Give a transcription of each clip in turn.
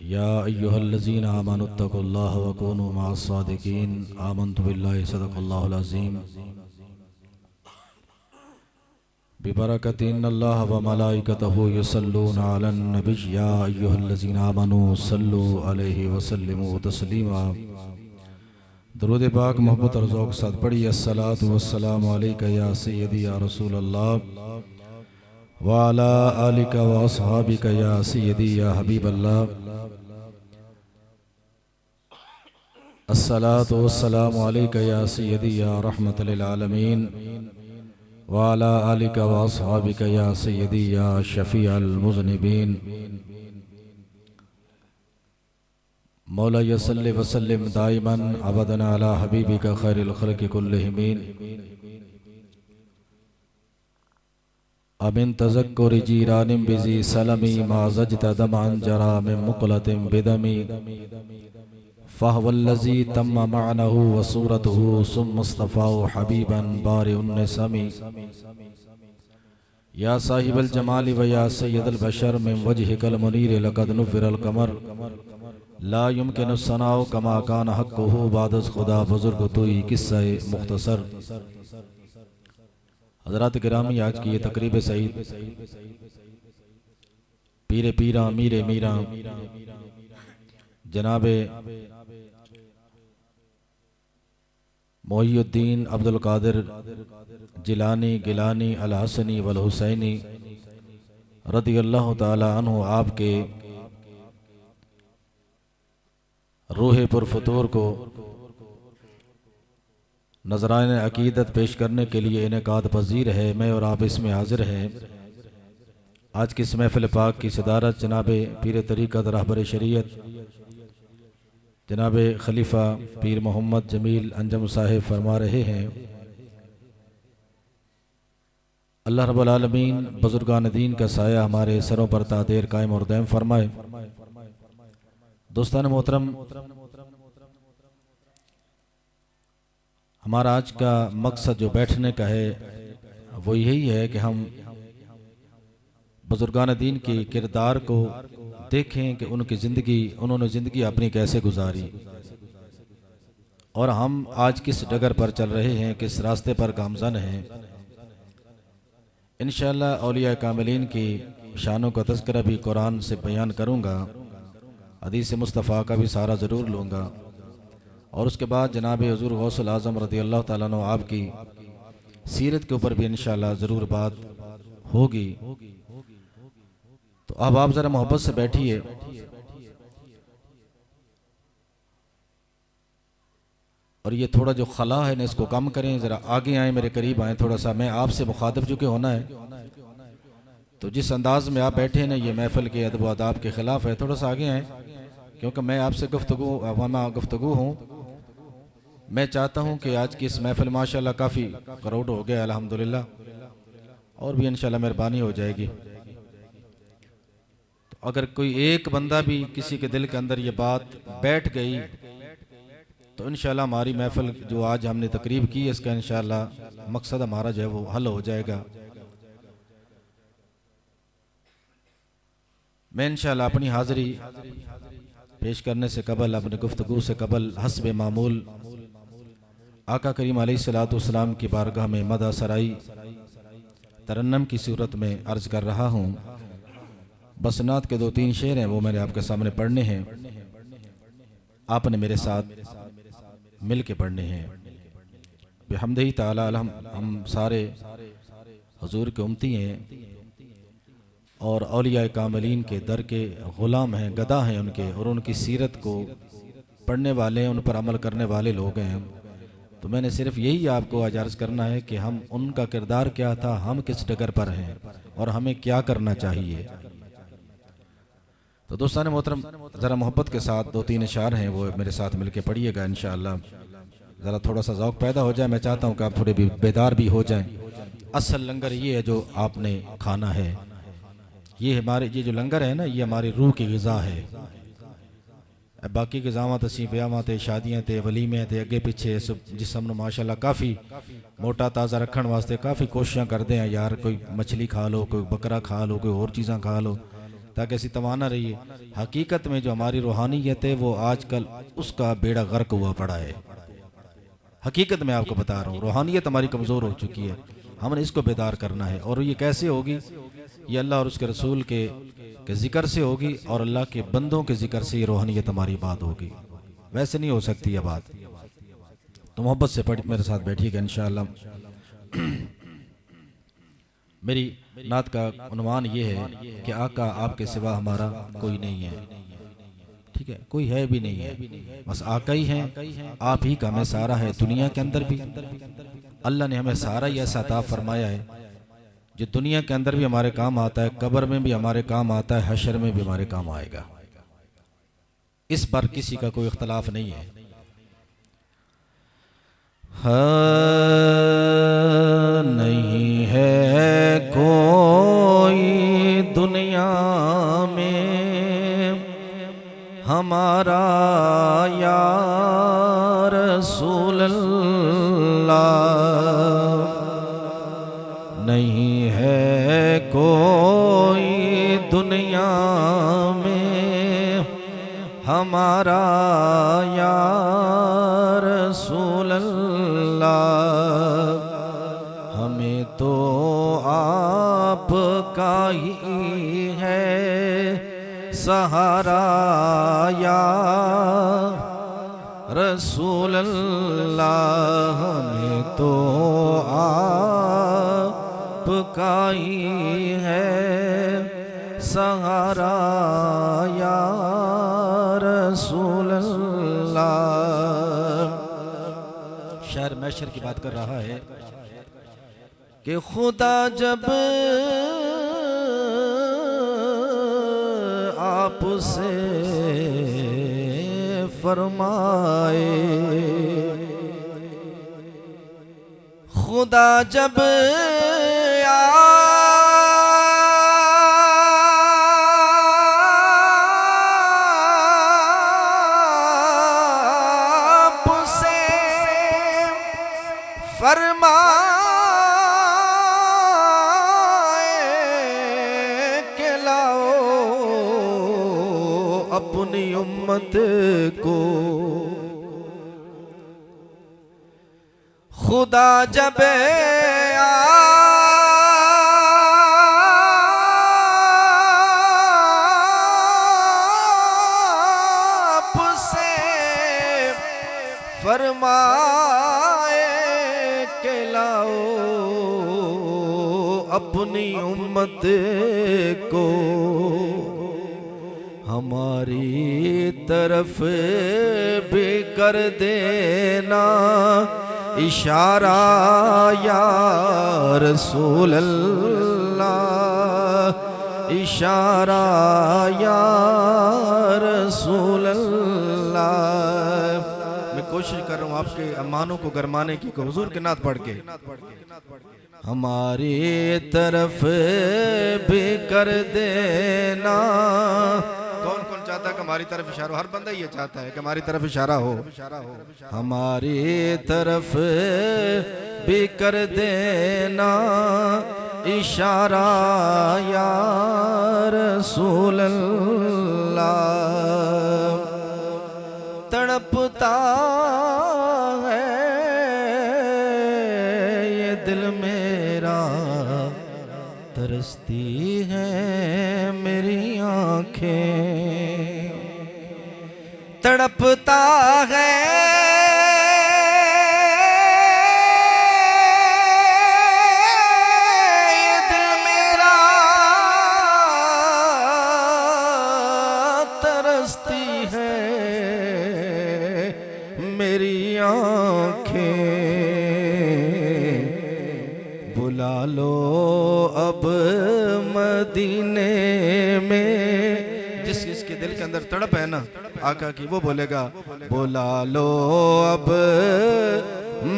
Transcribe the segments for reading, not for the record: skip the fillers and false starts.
या अय्युहल्लज़ीना आमनुत्तकुल्लाह व कूनू मअस्सादिकीन आमन्तु बिल्लाहि सदक़ल्लाहुल अज़ीम बिबरकति इन्नल्लाह व मलाइकतहु युसल्लूना अलन नबी या अय्युहल्लज़ीना आमनू सल्लु अलैहि व सल्लिमू तस्लीमा। दरूद पाक मोहब्बत और ज़ौक़ साथ पढ़िए। अस्सलातु वस्सलामु अलैका या सय्यदी या रसूल अल्लाह व अला आलिका व अस्हाबिका या सय्यदी या हबीब अल्लाह। अस्सलातु वस्सलामु अलैका या सय्यदी या रहमतल लिल आलमीन व अला आलिका व अस्हाबिका या सय्यदी या शफ़ीअल मुज़निबीन। मौला यसल्लि वसल्लिम दाइमन अबदन अला हबीबिका खैरिल खल्क़ि कुल्लिहिम। अमिन तज़क्कुरि जीरानिम बिज़ी सलमी मा ज़जत दमअन जरा मिन मुक़लतिन बिदमी फ़हुवल्लज़ी तम्म मअनहु व सूरतहु सुम्मा इस्तफ़ाहु हबीबन बारिउन निसमी। या साहिबल जमाली व या सय्यदल बशर मिन वजहिकल मुनीर लक़द नुफ़िरल क़मर ला युमकिनु सनाउ कमा कान हक़्क़ुहु बादस खुदा बुजुर्ग तुई किस्सा मुख्तसर। हज़रात गिरामी, आज की ये तकरीब सईद पीरे पीरा मीरे मीरा जनाबे मोहिउद्दीन अब्दुल कादिर जिलानी गिलानी अल हसनी वल हुसैनी रदियल्लाहु ताला अन्हु आपके रूह पुरफतूर को नजरान अकीदत पेश करने के लिए इनेकाद पजीर है। मैं और आप इसमें हाजिर हैं। आज की इस महफिल पाक की सदारत जनाबे पीर तरीक़त रहबर शरीयत जनाबे खलीफा पीर मोहम्मद जमील अंजम साहिब फरमा रहे हैं। अल्लाह रब्बुल आलमीन बुजुर्गान दीन का साया हमारे सरों पर तादेर कायम और दायम फरमाए। दोस्तान मोहतरम, हमारा आज का मकसद जो बैठने का है वो यही है कि हम बुजुर्गान दीन के किरदार को देखें कि उन्होंने ज़िंदगी अपनी कैसे गुजारी और हम आज किस डगर पर चल रहे हैं, किस रास्ते पर गामज़न हैं। इंशाअल्लाह औलिया कामिलीन की शानों का तज़किरा भी कुरान से बयान करूँगा, हदीस मुस्तफ़ा का भी सहारा ज़रूर लूँगा और उसके बाद जनाब हुज़ूर गौसुल आज़म रज़ियल्लाहु ताला अन्हु आपकी सीरत के ऊपर भी इंशाअल्लाह ज़रूर बात होगी। तो अब आप ज़रा मोहब्बत से बैठिए और ये थोड़ा जो खला है ना इसको कम करें, ज़रा आगे आए, मेरे करीब आए थोड़ा सा। मैं आपसे मुखातिब चुके होना है, तो जिस अंदाज में आप बैठे ना ये महफिल के अदब आदाब के ख़िलाफ़ है। थोड़ा सा आगे आए क्योंकि मैं आपसे गुफ्तगू हूँ। मैं चाहता हूँ कि आज की इस महफिल माशाल्लाह काफ़ी क्राउड हो गया अल्हम्दुलिल्लाह, और भी इंशाल्लाह मेहरबानी हो जाएगी। तो अगर कोई एक बंदा भी किसी के दिल के अंदर ये बात बैठ गई तो इंशाल्लाह हमारी महफिल जो आज हमने तकरीब की है इसका इंशाल्लाह मकसद हमारा जो है वो हल हो जाएगा। मैं इंशाल्लाह अपनी हाज़िरी पेश करने से कबल, अपने गुफ्तगू से कबल हस्ब मामूल आका करीम अलैहिस्सलातु वस्सलाम की बारगाह में मदा सराई तरन्नम की सूरत में अर्ज़ कर रहा हूँ। बसनात के 2-3 शेर हैं, वो मैंने आपके सामने पढ़ने हैं, आपने मेरे साथ मिल के पढ़ने हैं। बिहम्दिही ताला हम सारे हुजूर के उम्मती हैं और औलिया कामिलीन के दर के ग़ुलाम हैं, गदा हैं उनके, और उनकी सीरत को पढ़ने वाले, उन पर अमल करने वाले लोग हैं। तो मैंने सिर्फ यही आपको आज अर्ज़ करना है कि हम उनका किरदार क्या था, हम किस डगर पर हैं और हमें क्या करना चाहिए। तो दोस्तान मोहतरम, ज़रा मोहब्बत के साथ 2-3 इशार हैं वो मेरे साथ मिल के पढ़िएगा इंशाअल्लाह। ज़रा थोड़ा सा ज़ौक़ पैदा हो जाए। मैं चाहता हूँ कि आप थोड़े भी बेदार भी हो जाएँ। असल लंगर ये है जो आपने खाना है। ये जो लंगर है ना, ये हमारी रूह की ग़िज़ा है। बाकी ग़िज़ावां असीं ब्याहां ते शादियां ते वलीमे ते अगे पिछे जिसम नूं माशाअल्लाह काफ़ी मोटा ताज़ा रखने वास्ते काफ़ी कोशिशां करते हैं यार। कोई मछली खा लो, कोई बकरा खा लो, कोई होर चीज़ां खा लो, ताकि ऐसी तवाना रहिए। हकीकत में जो हमारी रूहानियत है वो आजकल उसका बेड़ा गर्क हुआ पड़ा है। हकीकत में आपको बता रहा हूँ, रूहानियत हमारी कमज़ोर हो चुकी है, हमने इसको बेदार करना है। और ये कैसे होगी? ये अल्लाह और उसके रसूल के ज़िक्र से होगी और अल्लाह के बंदों के ज़िक्र से ये रूहानियत हमारी बात होगी, वैसे नहीं हो सकती ये बात। तो मोहब्बत से पढ़ मेरे साथ बैठिएगा इंशाअल्लाह। मेरी नात का उन्वान ये है कि आका आपके सिवा हमारा कोई नहीं है, ठीक है, कोई है भी नहीं है, बस आका ही हैं। आप ही का हमें सहारा है। दुनिया के अंदर भी अल्लाह ने हमें सहारा ही ऐसा अता फरमाया है जो दुनिया के अंदर भी हमारे काम आता है, कब्र में भी हमारे काम आता है, हशर में भी हमारे काम आएगा। इस पर किसी का कोई इख्तलाफ नहीं है। नहीं है कोई दुनिया में हमारा या रसूल अल्लाह, नहीं है कोई दुनिया में हमारा या रसूल अल्लाह। हमें तो आपका ही है सहारा या रसूल अल्लाह, हमें तो आपका ही है सहारा या रसूल अल्लाह। शायर मैशर की बात कर रहा है कि खुदा जब आपसे फरमाए, खुदा जब आपसे फरमाए के लाओ अपनी उम्मत को, खुदा जब आपसे फरमाए के लाओ अपनी उम्मत को, हमारी तरफ भी कर देना इशारा या रसूल अल्लाह, इशारा या रसूल अल्लाह। मैं कोशिश कर रहा हूँ आपके अम्मानों को गरमाने की, को हुजूर के नात पढ़ के। हमारी तरफ भी कर देना, कौन कौन चाहता है कि हमारी तरफ इशारा हो? हर बंदा ये चाहता है कि हमारी तरफ इशारा हो। हमारी तरफ भी कर देना इशारा या रसूल अल्लाह। तड़पता है ये दिल मेरा, तरसती है मेरी आँखें, तड़पता है ये दिल मेरा, तरसती है मेरी आँखें। बुला लो अब मदीने में, जिसके दिल के अंदर तड़प है ना आका की, वो बोलेगा बुला लो अब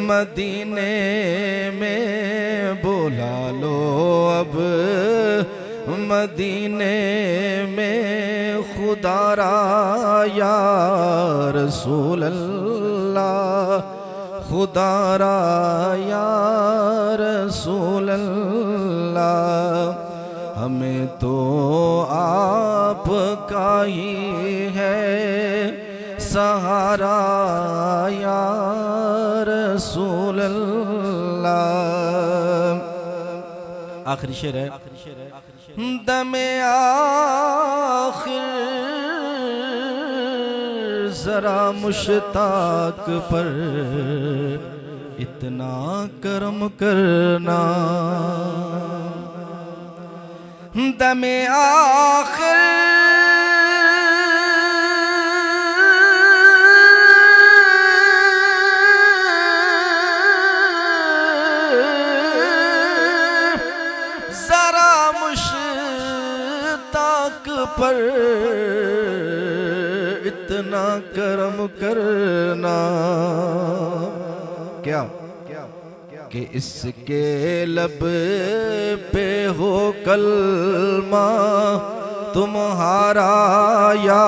मदीने में, बुला लो अब मदीने में, खुदारा या रसूल अल्लाह, खुदारा या रसूल अल्लाह। हमें तो आपका ही है सहारा या रसूल अल्लाह। आखिरी शेर है, दमे आखिर जरा मुश्ताक पर इतना करम करना, दमे आखिर जरा मुश्ताक पर इतना करम करना। क्या कि इसके लब पे हो कलमा तुम्हारा या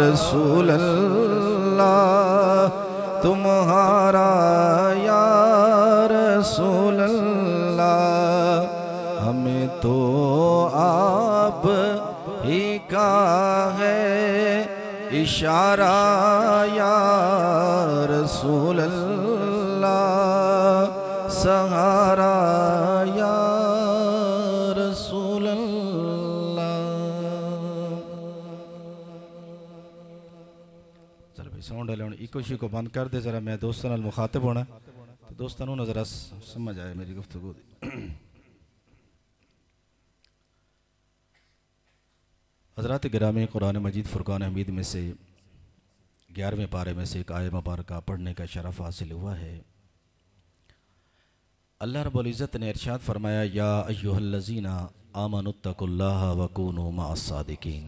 रसूल अल्लाह, तुम्हारा या रसूल अल्लाह। हमें तो आप ही का है इशारा या रसूल अल्लाह, सहारा या रसूल अल्लाह। चल भाई साउंड वाले इको को बंद कर दे जरा, मैं दोस्तों नाल मुखातिब होना, तो दोस्तों ने जरा समझ आए मेरी गुफ्तगू। हज़रात गिरामी, कुरान मजीद फ़ुरक़ान हमीद में से 11वें पारे में से एक आय मुबारका पढ़ने का शरफ़ हासिल हुआ है। अल्लाह रब्बुल इज़्ज़त ने इरशाद फरमाया, या अय्युहल्लज़ीना आमनुत्तकुल्लाह वकूनू मअस्सादिकीन।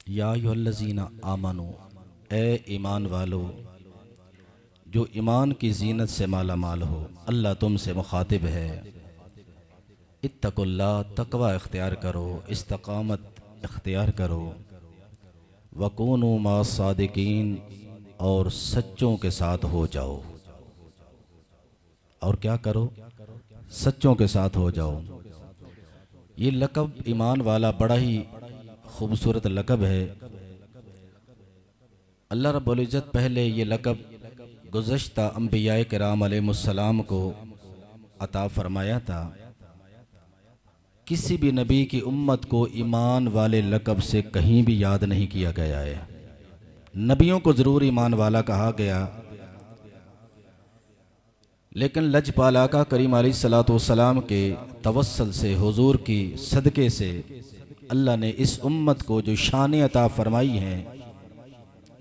या अय्युहल्लज़ीना आमनु, ए ईमान वालो जो ईमान की ज़ीनत से माला माल हो, अल्लाह तुमसे मुखातिब है। इत्तकुल्लाह, तकवा इख्तियार करो, इस्तकामत इख्तियार करो। वकूनू मअस्सादिकीन, और सच्चों के साथ हो जाओ। और क्या करो? सच्चों के साथ हो जाओ। ये लक़ब ईमान वाला बड़ा ही खूबसूरत लक़ब है। अल्लाह रब्बुल इज़्ज़त पहले ये लक़ब गुज़श्ता अंबियाए किराम अलैहिमुस्सलाम को अता फरमाया था। किसी भी नबी की उम्मत को ईमान वाले लक़ब से कहीं भी याद नहीं किया गया है। नबियों को ज़रूर ईमान वाला कहा गया, लेकिन लजपाल आका करीम अलैहिस्सलातु वस्सलाम के तवस्सुल से, हुजूर की सदक़े से अल्लाह ने इस उम्मत को जो शान अता फरमाई हैं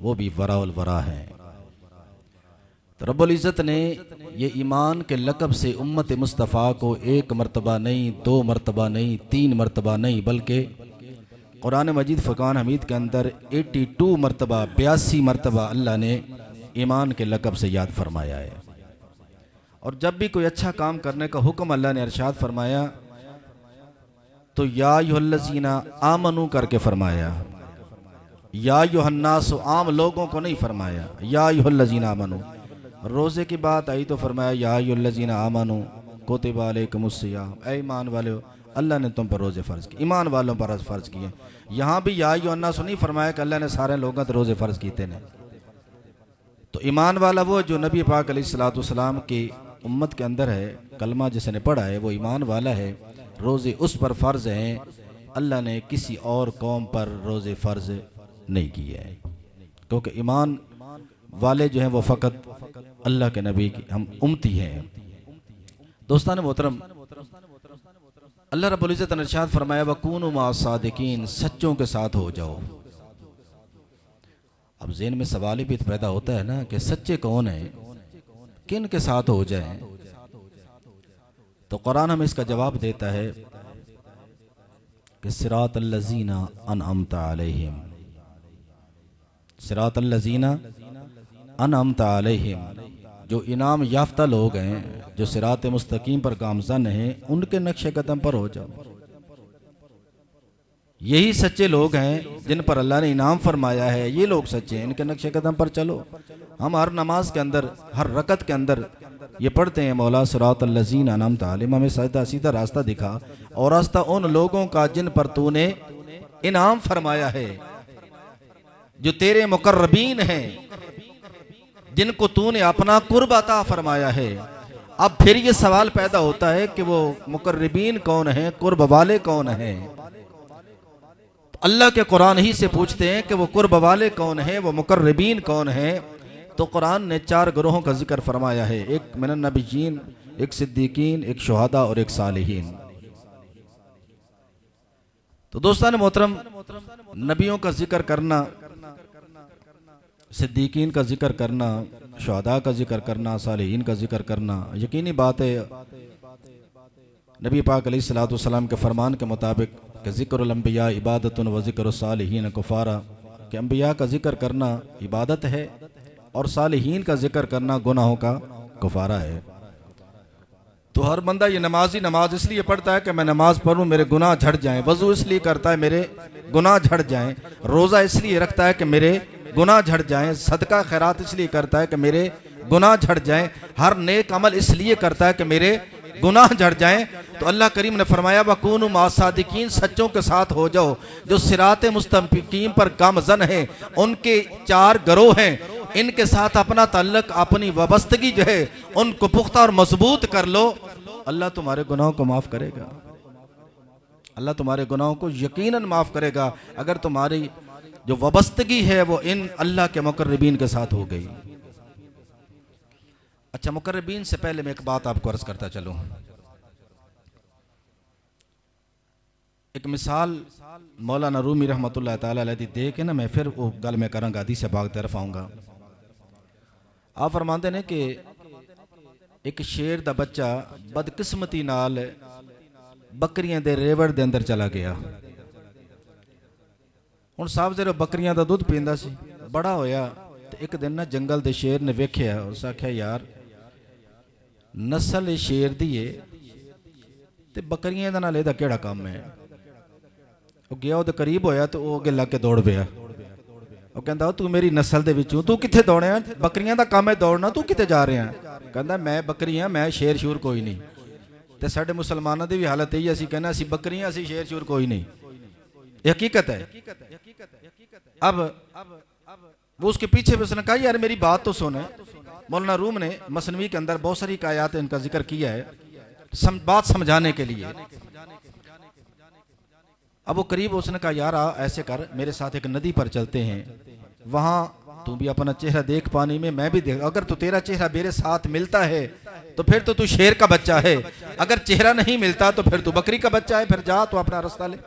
वो भी वराउल वरा है। तो रब्बुल इज़्ज़त ने ये ईमान के लक़ब से उम्मत मुस्तफ़ा को एक मरतबा नहीं, 2 मरतबा नहीं, 3 मरतबा नहीं, बल्कि कुरान मजीद फ़ुरक़ान हमीद के अंदर 82 मरतबा, 82 मरतबा अल्लाह ने ईमान के लक़ब से याद फरमाया है। और जब भी कोई अच्छा काम करने का हुक्म अल्लाह ने इरशाद फरमाया तो या अय्युहल्लज़ीना आमनू करके फरमाया। या अय्युहन्नास, आम लोगों को नहीं फरमाया, या अय्युहल्लज़ीना आमनू। रोज़े की बात आई तो फरमाया या अय्युहल्लज़ीना आमनू कुतिबा अलैकुमुस्सियाम, ऐ ईमान वाले अल्लाह ने तुम पर रोज़े फ़र्ज़ किए, ईमान वालों पर फ़र्ज़ किए। यहाँ भी या अय्युहन्नास नहीं फरमाया कि अल्लाह ने सारे लोगों पर रोज़े फ़र्ज़ किए ने। तो ईमान वाला वो जो नबी पाक अलैहिस्सलातु वस्सलाम की उम्मत के अंदर है, कलमा जिसने पढ़ा है वो ईमान वाला है। रोज़े उस पर फ़र्ज़ हैं, अल्लाह ने किसी और कौम पर रोज़े फ़र्ज़ नहीं किए हैं, क्योंकि ईमान वाले जो हैं वो फ़कत अल्लाह के नबी की हम उम्मती हैं। दोस्तान मोहतरम, अल्लाह रब्बुल इज़्ज़त ने इरशाद फरमाया वकूनू मअस्सादिकीन, सच्चों के साथ हो जाओ। अब ज़हन में सवाल भी पैदा होता है ना कि सच्चे कौन है, किन के साथ हो जाएं? तो कुरान हमें इसका जवाब देता है कि सिरातल्लज़ीना अनअमता अलैहिम, सिरातल्लज़ीना अनअमता अलैहिम, जो इनाम याफ्ता लोग हैं, जो सिरात मुस्तकीम पर गामज़न हैं, उनके नक्शे कदम पर हो जाओ। यही सच्चे लोग हैं जिन पर अल्लाह ने इनाम फरमाया है, ये लोग सच्चे हैं, इनके नक्शे कदम पर चलो। हम हर नमाज के अंदर, हर रकत के अंदर ये पढ़ते हैं मौला सिरातल लज़ीना अनअमता अलैहिम, हमें सीधा सीधा रास्ता दिखा, और रास्ता उन लोगों का जिन पर तूने इनाम फरमाया है, जो तेरे मुकर्रबीन हैं, जिनको तूने अपना कुर्ब अता फरमाया है। अब फिर ये सवाल पैदा होता है कि वो मुकर्रबीन कौन है, कुर्ब वाले कौन हैं। अल्लाह के कुरान ही से पूछते हैं कि वो कुर्ब वाले कौन है, वो मुकर्रबीन कौन है। तो कुरान ने 4 ग्रोहों का जिक्र फरमाया है, एक मिनन नबीयीन, एक सिद्दीकीन, एक शुहदा और एक सालिहीन। तो दोस्तान मोहतरम, नबियों का जिक्र करना, सिद्दीकीन का जिक्र करना, शुहदा का जिक्र करना, सालिहीन का जिक्र करना, यकीनी बात है नबी पाक अलैहिस्सलाम के फरमान के मुताबिक कि ज़िक्रुल अंबिया इबादतुन व ज़िक्रुस सालिहीन कुफारा, कि अंबिया का जिक्र करना इबादत है और सालिहीन का जिक्र करना गुनाहों का कुफारा है। तो हर बंदा ये नमाज इसलिए पढ़ता है कि मैं नमाज पढ़ूं मेरे गुनाह झड़ जाएं, वजू इसलिए करता है मेरे गुनाह झड़ जाएं, रोज़ा इसलिए रखता है कि मेरे गुनाह झड़ जाएं, सदका खैरात इसलिए करता है कि मेरे गुनाह झड़ जाएं, हर नेक अमल इसलिए करता है कि मेरे गुनाह झड़ जाएं। तो अल्लाह करीम ने फरमाया वकूनु मा सादिकीन, सच्चों के साथ हो जाओ, जो सिराते मुस्तकीम पर गामज़न है। उनके 4 गिरोह हैं, इनके साथ अपना ताल्लुक, अपनी वाबस्तगी जो है उनको पुख्ता और मजबूत कर लो। अल्लाह तुम्हारे गुनाहों को माफ़ करेगा, अल्लाह तुम्हारे गुनाहों को यकीनन माफ़ करेगा, अगर तुम्हारी जो वाबस्तगी है वो इन अल्लाह के मुकर्रबीन के साथ हो गई। अच्छा, मुकर्रबीन से पहले मैं एक बात आपको अर्ज करता चलूं। एक मिसाल मौलाना रूमी रहमतुल्लाह ताला अलैह दी दे के ना मैं फिर वो गल में करांगा, हदीस से बाग तरफ आऊँगा। आप फरमाते ने कि एक शेर दा बच्चा बदकिस्मती नाल बकरियां दे रेवड़ दे अंदर चला गया। हुण साहब जरा बकरियां दा दुध पींदा सी, बड़ा होया ते एक दिन ना जंगल दे शेर ने वेख्या, उस आख्या यार नस्ल शेर दी है ते बकरियां दा नाल एदा केड़ा काम है। वो गया उहदे करीब होया तो वो अगे लग के दौड़ पिया। वो कहंदा तू मेरी नस्ल दे विचों, तू कित्थे दौड़िया, बकरियां दा काम है दौड़ना, तू कित्थे जा रहा। कहंदा मैं बकरी हां, मैं शेर शूर कोई नहीं। ते साडे मुसलमानां दी भी हालत यही, असीं कहना असीं बकरियां, असीं शेर शूर कोई नहीं। ये हकीकत है। अब वो उसके पीछे उसने कहा यार मेरी बात तो सुन। मौलाना रूम ने मसनवी के अंदर बहुत सारी आयात इनका जिक्र किया है बात समझाने के लिए। अब वो करीब उसने कहा यार आ ऐसे कर, मेरे साथ एक नदी पर चलते हैं, वहां तू भी अपना चेहरा देख पानी में, मैं भी देख, अगर तो तेरा चेहरा मेरे साथ मिलता है तो फिर तो तू शेर का बच्चा है, अगर चेहरा नहीं मिलता तो फिर तू बकरी का बच्चा है, फिर जा तो अपना रास्ता ले।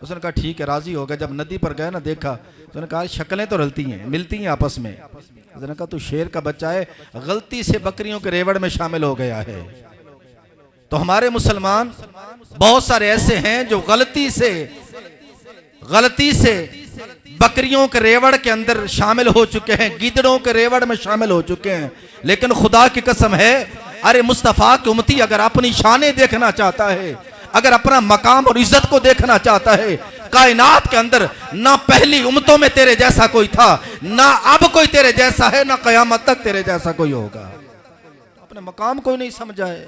उसने कहा ठीक है, राजी हो गया। जब नदी पर गए ना देखा तो उसने कहा शक्लें तो रलती हैं, मिलती हैं आपस में। उसने कहा तू शेर का बच्चा है, गलती से बकरियों के रेवड़ में शामिल हो गया है। तो हमारे मुसलमान बहुत सारे ऐसे हैं जो गलती से बकरियों के रेवड़ के अंदर शामिल हो चुके हैं, गिदड़ों के रेवड़ में शामिल हो चुके हैं। लेकिन खुदा की कसम है, अरे मुस्तफ़ा की उम्मती अगर अपनी शानें देखना चाहता है, अगर अपना मकाम और इज्जत को देखना चाहता है, कायनात के अंदर ना पहली उम्मतों में तेरे जैसा कोई था, ना अब कोई तेरे जैसा है, ना कयामत तक तेरे जैसा कोई होगा। अपने मकाम को नहीं समझा है।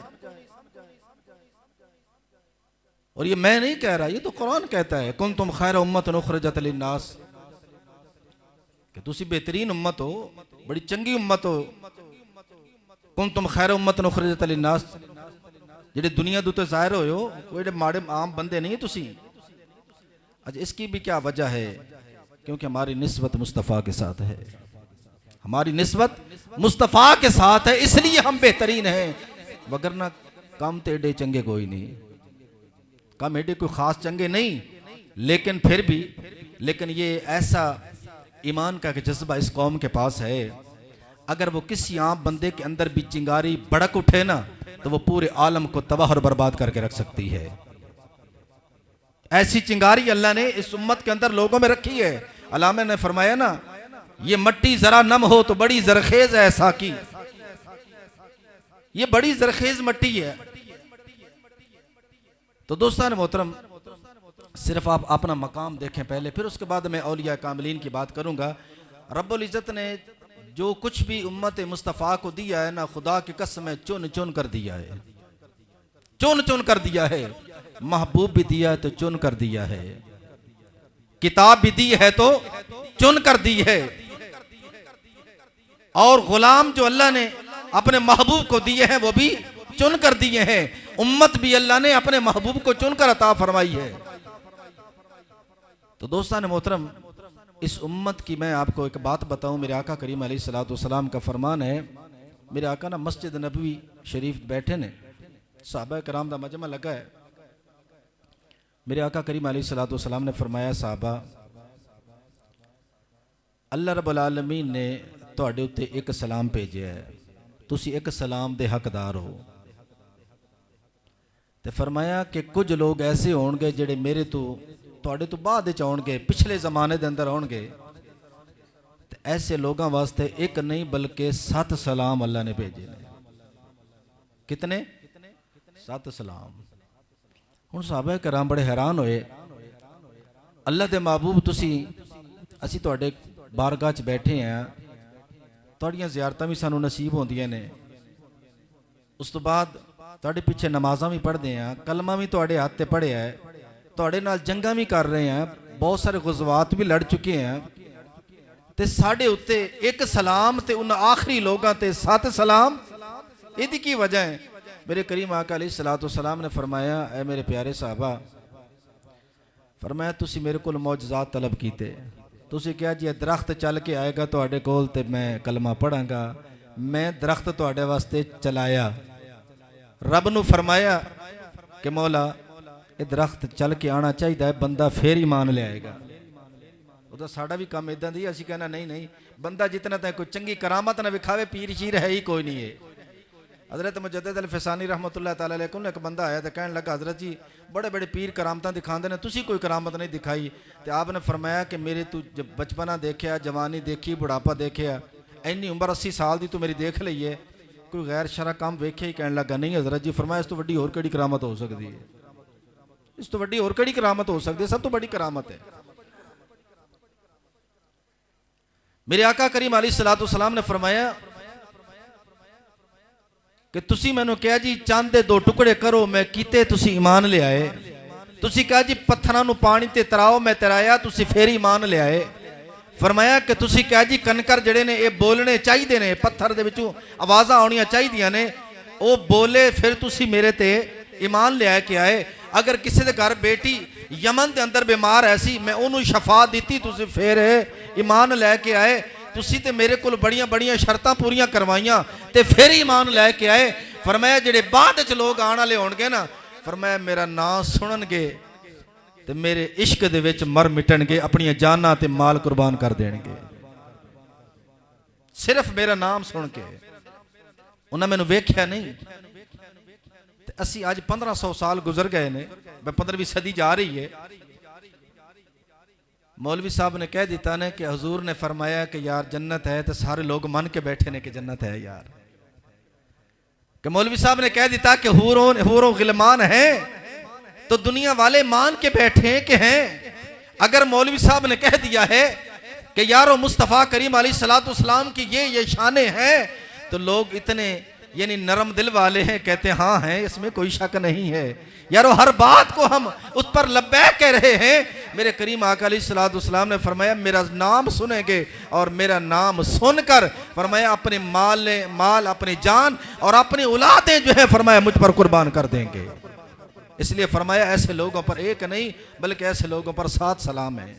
और ये मैं नहीं कह रहा, ये तो कुरान कहता है कुंतुम खैर उम्मतन उखरिजत लिन्नास, कि तुसी बेहतरीन उम्मत हो, बड़ी चंगी उम्मत हो। कुंतुम खैर उम्मतन उखरिजत लिन्नास, जेडे दुनिया दुते जाहिर होए हो, कोई माड़े आम बंदे नहीं तुसी। अच्छा, इसकी भी क्या वजह है? क्योंकि हमारी निस्बत मुस्तफ़ा के साथ है, हमारी निस्बत मुस्तफ़ा के साथ है, इसलिए हम बेहतरीन हैं। वगरना काम तो एडे चंगे कोई नहीं, काम एडे कोई खास चंगे नहीं, लेकिन फिर भी ये ऐसा ईमान का जज्बा इस कौम के पास है, अगर वो किसी आम बंदे के अंदर भी चिंगारी भड़क उठे ना तो वो पूरे आलम को तबाह और बर्बाद करके रख सकती है। ऐसी चिंगारी अल्लाह ने इस उम्मत के अंदर लोगों में रखी है। अल्लाह ने फरमाया ना, ये मट्टी जरा नम हो तो बड़ी जरखेज है ऐसा की, ये बड़ी जरखेज मट्टी है। तो दोस्तान मोहतरम, सिर्फ आप अपना मकाम देखें पहले, फिर उसके बाद मैं औलिया कामिलीन की बात करूंगा। रब्बुल इज्जत ने जो कुछ भी उम्मत मुस्तफ़ा को दिया है ना, खुदा की कसम है चुन चुन कर दिया है, चुन चुन कर दिया है। महबूब भी दिया है तो चुन कर दिया है, किताब भी दी है तो चुन कर दी है, और गुलाम जो अल्लाह ने अपने महबूब को दिए हैं वो भी चुन कर दिए हैं। उम्मत भी अल्लाह ने अपने महबूब को चुनकर अता फरमाई है। तो दोस्तान मोहतरम, इस उम्मत की मैं आपको एक बात बताऊं। मेरे आका करीम अलैहिस्सलाम का फरमान है, मेरे आका ना मस्जिद नबवी शरीफ बैठे ने, सहाबा कराम दा मजमा लगा है। मेरे आका करीम अलैहिस्सलाम ने फरमाया, साहबा अल्लाह रब्बुल आलमीन ने तुहाडे उत्ते एक सलाम भेजा है, तुसी एक सलाम दे हकदार हो। तो फरमाया कि कुछ लोग ऐसे होणगे जिहड़े मेरे तो तुहाडे तो बाद विच आउणगे, पिछले जमाने दे अंदर आउणगे। ते ऐसे लोगों वास्ते एक नहीं बल्कि 7 सलाम अल्लाह ने भेजे ने। कितने? 7 सलाम। हुण सहाबा कराम बड़े हैरान होए, अल्लाह दे महबूब तुसी असी तुहाडे बारगाह च बैठे हैं, तुहाड़ियां ज़ियारतां भी सानू नसीब होंदियां ने, उस तो बाद तुहाडे पीछे नमाज़ां भी पढ़ते हैं, कलमा भी तुहाडे हाथ ते पढ़िया है, तुहाडे नाल जंगां भी कर रहे हैं, बहुत सारे गुज़वात भी लड़ चुके हैं, ते साडे उत्ते एक सलाम ते उन आखिरी लोगां ते 7 सलाम, इहदी की वजह है? मेरे करीम आका अलैहिस्सलाम ने फरमाया, ऐ मेरे प्यारे साहबा, फरमाया तुसी मेरे कोल मौजज़ात तलब कीते, तुसी कहा जी दरख्त चल के आएगा तुहाडे कोल ते मैं कलमा पढ़ांगा, मैं दरख्त तुहाडे वास्ते चलाया। रब नू फरमाया कि मौला ये दरख्त चल के आना चाहिए है, बंदा फिर ईमान ले आएगा। उदा साडा भी काम इदां दी, असीं कहना नहीं नहीं, बंदा जितना तक कोई चंगी करामत ना विखावे, पीर शीर है ही कोई नहीं है। हज़रत मुजद्दिद अल फिसानी रहमतुल्लाह तआला अलैह को एक बंदा आया तो कहने लगा, हज़रत जी बड़े बड़े पीर करामतां दिखाते हैं, तुसी कोई करामत नहीं दिखाई। तो आपने फरमाया कि मेरे तू जब बचपना देखिया, जवानी देखी, बुढ़ापा देखिया, इन्नी उम्र 80 साल की तू मेरी देख ली है, कोई गैर शरा काम वेख्या ही? कहने लगा नहीं हज़रत जी। फरमाया इस तो वड्डी होर किहड़ी करामत हो सकती है, इस तो वड्डी होर किहड़ी करामत हो सकती है, सब तो बड़ी करामत है। मेरे आका करीम अलैहिस्सलाम ने फरमाया कि तुसी मैनू कहा जी चंद दे 2 टुकड़े करो, मैं कीते तुसी ईमान ले आए। तुसी कहा जी पत्थरां नू पानी ते तराओ, मैं तराया, तुसी फिर ईमान ले आए। फरमाया कि तुसी कहा जी कनकर जड़े ने ये बोलने चाहिए ने, पत्थर दे विचों आवाज़ां आउणियां चाहिए ने, वो बोले, फिर तुसी मेरे ते ईमान ले आए के आए। अगर किसी के घर बेटी यमन के अंदर बीमार ऐसी, मैं उन्होंने शफा दी, तुसी फिर ईमान लैके आए। तुसी ते मेरे को बड़ियां बड़ियां शर्तां पूरियां करवाइयां ते फिर ईमान लैके आए। फरमाया जिहड़े बाद च लोग आने वाले होणगे ना, फरमाया मेरा नाम सुनणगे ते मेरे इश्क दे विच मर मिटणगे, अपनी जानां ते माल कुर्बान कर देणगे, सिर्फ मेरा नाम सुन के। उन्हें मैनू वेख्या नहीं। असी अज 1500 साल गुजर गए ने, 15वीं सदी जा रही है। मौलवी साहब ने कह दिता ने कि हुजूर ने फरमाया कि यार जन्नत है, तो सारे लोग मन के बैठे ने कि जन्नत है यार। कि मौलवी साहब ने कह दिता कि हूरों गिलमान है, तो दुनिया वाले मान के बैठे कि हैं। अगर मौलवी साहब ने कह दिया है कि यारो मुस्तफ़ा करीम अलैहिस्सलाम की ये शाने हैं, तो लोग इतने यानी नरम दिल वाले हैं, कहते हैं हाँ हैं, इसमें कोई शक नहीं है यारो, हर बात को हम उस पर लब्बैक कह रहे हैं। मेरे करीम आका अलैहिस्सलाम ने फरमाया मेरा नाम सुनेंगे और मेरा नाम सुनकर फरमाया अपने माल अपनी जान और अपनी औलादें जो है फरमाया मुझ पर कुर्बान कर देंगे। इसलिए फरमाया ऐसे लोगों पर एक नहीं बल्कि ऐसे लोगों पर 7 सलाम है।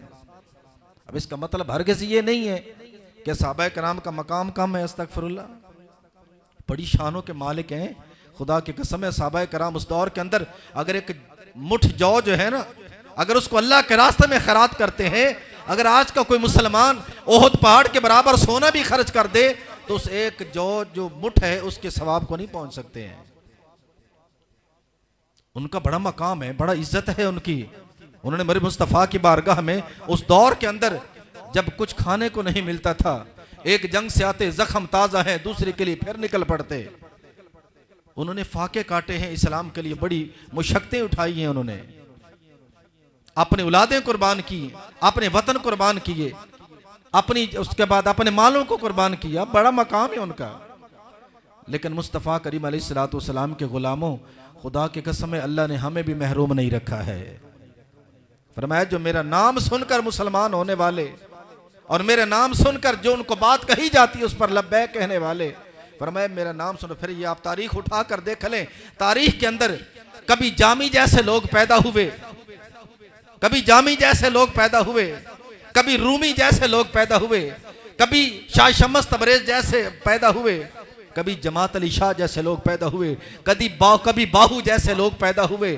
अब इसका मतलब हरगिज़ ये नहीं है कि सहाबा कराम का मकाम कम है, अस्तगफिरुल्लाह, बड़ी शानों के मालिक हैं। खुदा की कसम है सहाबा कराम उस दौर के अंदर अगर एक मुठ जौ जो है ना, अगर उसको अल्लाह के रास्ते में खैरात करते हैं, अगर आज का कोई मुसलमान ओहद पहाड़ के बराबर सोना भी खर्च कर दे तो उस एक जौ जो मुठ है उसके सवाब को नहीं पहुंच सकते हैं। उनका बड़ा मकाम है, बड़ा इज्जत है उनकी। उन्होंने मेरे मुस्तफ़ा की बारगाह में उस दौर के अंदर जब कुछ खाने को नहीं मिलता था, एक जंग से आते जख्म ताज़ा है, दूसरे के लिए फिर निकल पड़ते। उन्होंने फाके काटे हैं इस्लाम के लिए, बड़ी मुशक्कतें उठाई हैं उन्होंने, अपने औलादें कुर्बान की, अपने वतन कुर्बान किए। उसके बाद अपने मालों को कुर्बान किया, बड़ा मकाम है उनका। लेकिन मुस्तफ़ा करीम अलैहिस्सलाम के गुलामों, खुदा की कसम है अल्लाह ने हमें भी महरूम नहीं रखा है। फरमाया जो मेरा नाम सुनकर मुसलमान होने वाले और मेरे नाम सुनकर जो उनको बात कही जाती है उस पर लब्बैक कहने वाले, फरमाया मेरा नाम सुनो। फिर ये आप तारीख उठा कर देख लें, तारीख के अंदर कभी जामी जैसे लोग पैदा हुए, कभी जामी जैसे लोग पैदा हुए, कभी रूमी जैसे लोग पैदा हुए, कभी शाह शम्स तबरेज जैसे पैदा हुए, कभी जमात अली शाह जैसे लोग पैदा हुए, कभी बाहू जैसे लोग पैदा हुए।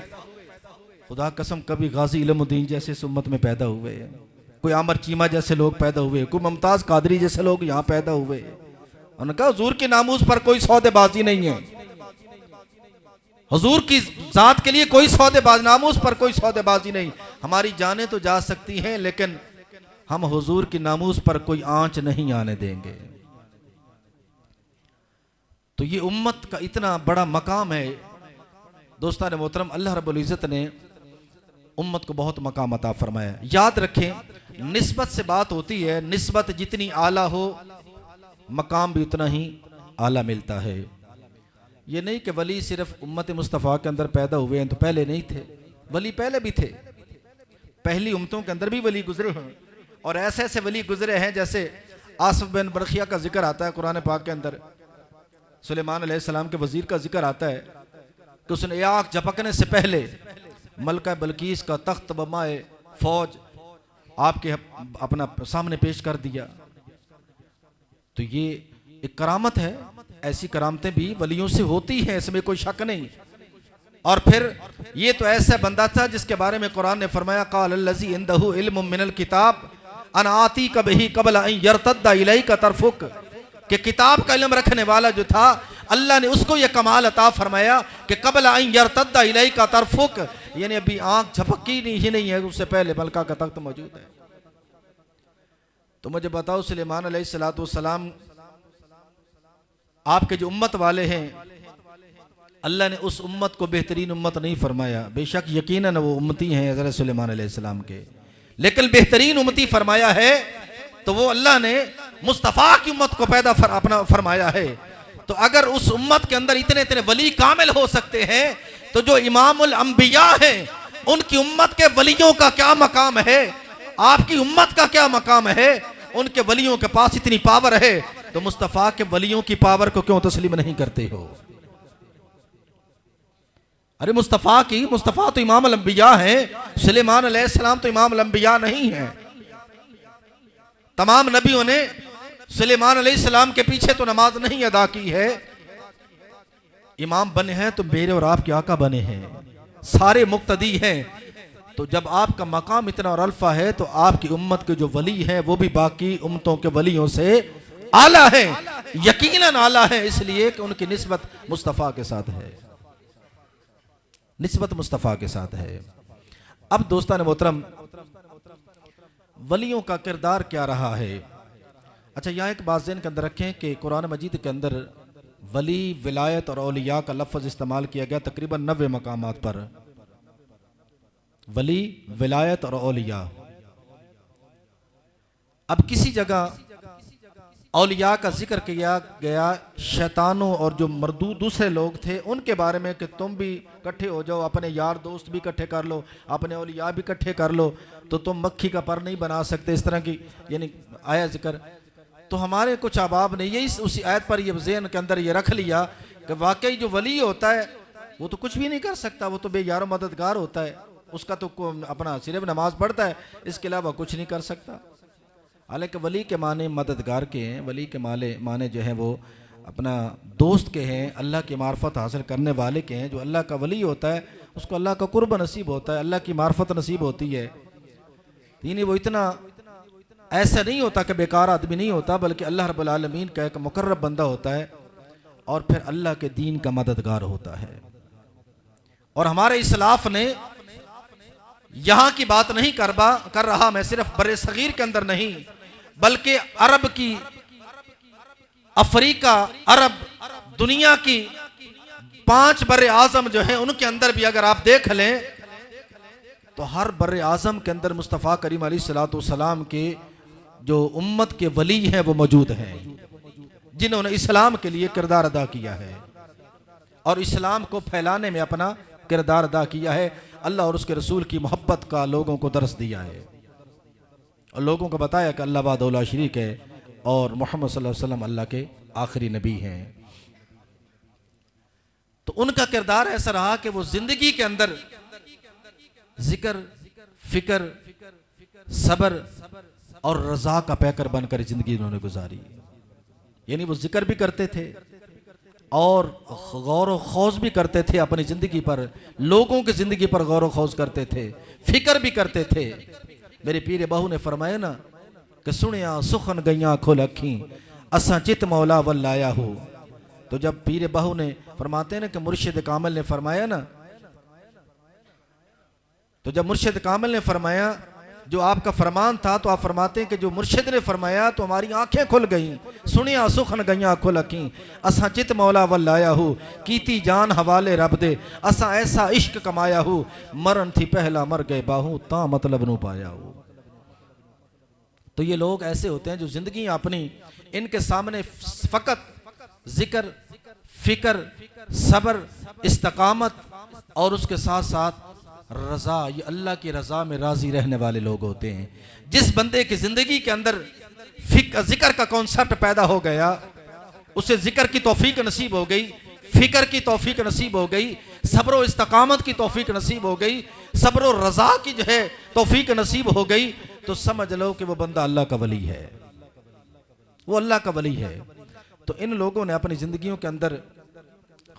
खुदा कसम कभी गाजी इल्मुद्दीन जैसे इस उम्मत में पैदा हुए, कोई आमर चीमा जैसे लोग पैदा हुए, कोई मुमताज कादरी जैसे लोग यहाँ पैदा हुए। उन्होंने कहा हुजूर की नामूस पर कोई सौदेबाजी नहीं है, हुजूर की जात के लिए कोई सौदेबाजी, नामूस पर कोई सौदेबाजी नहीं। हमारी जानें तो जा सकती हैं लेकिन हम हुजूर की नामूस पर कोई आंच नहीं आने देंगे। तो ये उम्मत का इतना बड़ा मकाम है दोस्तान मोहतरम, अल्लाह रब्बुल इज़्ज़त ने उम्मत को बहुत मकाम अता फरमाया। याद रखें निस्बत से बात होती है, निस्बत जितनी आला हो मकाम भी उतना ही आला मिलता है। ये नहीं कि वली सिर्फ उम्मत मुस्तफ़ा के अंदर पैदा हुए हैं, तो पहले नहीं थे, वली पहले भी थे, पहली उम्मतों के अंदर भी वली गुजरे हैं। और ऐसे ऐसे वली गुजरे हैं जैसे आसिफ बिन बरखिया का जिक्र आता है कुरान पाक के अंदर, सुलेमान अलैहिस्सलाम के वजीर का जिक्र आता है कि उसने आग झपकने से पहले मलका बल्कीस का तख्त बमाए फौज आपके अपना सामने पेश कर दिया। तो ये एक करामत है, ऐसी करामतें भी वलियों से होती हैं, इसमें कोई शक नहीं। और फिर ये तो ऐसा बंदा था जिसके बारे में कुरान ने फरमाया क़ाल अल्लज़ी इंदहु इल्मुम मिनल किताब अना आतीका बिही क़ब्ल अन यरतद्दा इलैका तरफुक, कि किताब का इल्म रखने वाला जो था अल्लाह ने उसको यह कमाल अता फरमाया कि क़ब्ल अन यरतद्दा इलैका तरफुक, यानी अभी आंख झपकी ही नहीं है उससे पहले मलका का तख्त मौजूद है। तो मुझे बताओ सुलेमान अलैहिस्सलाम आपके जो उम्मत वाले हैं, अल्लाह ने उस उम्मत को बेहतरीन उम्मत नहीं फरमाया, बेशक यकीनन वो उम्मती हैं हज़रत सुलेमान अलैहिस्सलाम के, लेकिन बेहतरीन उम्मती फरमाया है तो वो अल्लाह ने मुस्तफ़ा की उम्मत को पैदा अपना फरमाया है। तो अगर उस उम्मत के अंदर इतने इतने वली कामिल हो सकते हैं तो जो इमामुल अंबिया हैं उनकी उम्मत के वलियों का क्या मकाम है, आपकी उम्मत का क्या मकाम है, उनके वलियों के पास इतनी पावर है तो मुस्तफ़ा के वलियों की पावर को क्यों तस्लीम नहीं करते हो? अरे मुस्तफ़ा तो इमाम अल-अंबिया है, सुलेमान अलैहिस्सलाम तो इमाम अल-अंबिया नहीं है। तमाम नबियों ने सुलेमान अलैहिस्सलाम के पीछे तो नमाज नहीं अदा की है। इमाम बने हैं तो मेरे और आपके आका बने हैं, सारे मुक्तदी हैं। तो जब आपका मकाम इतना और अल्फा है तो आपकी उम्मत के जो वली हैं वो भी बाकी उम्मतों के वलियों से आला है, यकीनन आला है, इसलिए कि उनकी निस्बत मुस्तफ़ा के साथ है, निस्बत मुस्तफ़ा के साथ है। अब दोस्तान मोहतरम वलियों का किरदार क्या रहा है? अच्छा, यहाँ एक बात ज़हन के अंदर रखें कि कुरान मजीद के अंदर वली, विलायत और औलिया का लफ्ज़ इस्तेमाल किया गया तकरीबन 90 मकामात पर। वली, विलायत और औलिया। अब किसी जगह औलिया का जिक्र किया गया शैतानों और जो मरदूद दूसरे लोग थे उनके बारे में कि तुम भी इकट्ठे हो जाओ, अपने यार दोस्त भी इकट्ठे कर लो, अपने औलिया भी इकट्ठे कर लो, तो तुम मक्खी का पर नहीं बना सकते, इस तरह की यानी आया जिक्र। तो हमारे कुछ अहबाब ने यही उसी आयत पर ये ज़हन के अंदर ये रख लिया कि वाकई जो वली होता है वो तो कुछ भी नहीं कर सकता, वो तो बेयारो मददगार होता है, उसका तो अपना सिर्फ नमाज पढ़ता है, इसके अलावा कुछ नहीं कर सकता। हालांकि वली के माने मददगार के हैं, वली के माने जो है वो अपना दोस्त के हैं, अल्लाह की मार्फत हासिल करने वाले के हैं। जो अल्लाह का वली होता है उसको अल्लाह का कुर्ब नसीब होता है, अल्लाह की मार्फत नसीब होती है। यानी वो इतना ऐसा नहीं होता कि बेकार आदमी नहीं होता, बल्कि अल्लाह रब्बुल आलमीन का एक मुकर्रब बंदा होता है और फिर अल्लाह के दीन का मददगार होता है। और हमारे इस्लाफ ने यहाँ की बात नहीं कर रहा मैं, सिर्फ बरे सगीर के अंदर नहीं बल्कि अरब की, अफ्रीका, अरब दुनिया की 5 बरे आजम जो हैं उनके अंदर भी अगर आप देख लें तो हर बरे आजम के अंदर मुस्तफ़ा करीम अलैहिस्सलातु वस्सलाम के जो उम्मत के वली हैं वो मौजूद हैं, जिन्होंने इस्लाम के लिए किरदार अदा किया है और इस्लाम को फैलाने में अपना किरदार अदा किया है। अल्लाह और उसके रसूल की मोहब्बत का लोगों को दर्स दिया है और लोगों को बताया कि अल्लाह वाहदहू ला शरीक है और मोहम्मद सल्लल्लाहु अलैहि वसल्लम अल्लाह के आखिरी नबी हैं। तो उनका किरदार ऐसा रहा कि वो जिंदगी के अंदर जिक्र, फिक्र, सब्र और रजा का पैकर बनकर जिंदगी उन्होंने गुजारी। यानी वो जिक्र भी करते थे और गौर व खौज भी करते थे अपनी जिंदगी पर, लोगों की जिंदगी पर गौर व खौज करते थे, फिक्र भी करते थे। मेरे पीर बहू ने फरमाया ना कि सुनिया सुखन गैया खोल अखी असा चित मौला वल्लाया हो। तो जब पीर बहू ने फरमाते हैं ना कि मुर्शिद कामिल ने फरमाया ना, तो जब मुर्शिद कामिल ने फरमाया जो आपका फरमान था, तो आप फरमाते हैं कि जो मुर्शिद ने फरमाया तो हमारी आंखें खुल गईं। सुनिया सुखन गईया खुल अखी असा चित मौला वल्लाया हो, कीती जान हवाले रब दे असा ऐसा इश्क कमाया हो, मरण थी पहला मर गए बाहू ता मतलब नू पाया हो। तो ये लोग ऐसे होते हैं जो जिंदगी अपनी, इनके सामने फकत जिक्र, फिक्र, सब्र, इस्तकामत और उसके साथ साथ रजा, ये अल्लाह की रजा में राजी रहने वाले लोग होते हैं। जिस बंदे की जिंदगी के अंदर जिक्र का कॉन्सेप्ट पैदा हो गया, उसे जिक्र की तौफीक नसीब हो गई, फिक्र की तौफीक नसीब हो गई, सब्र व इस्तकामत की तौफीक नसीब हो गई, सब्र व रजा की जो है तौफीक नसीब हो गई, तो समझ लो कि वो बंदा अल्लाह का वली है, वो अल्लाह का वली है। तो इन लोगों ने अपनी जिंदगियों के अंदर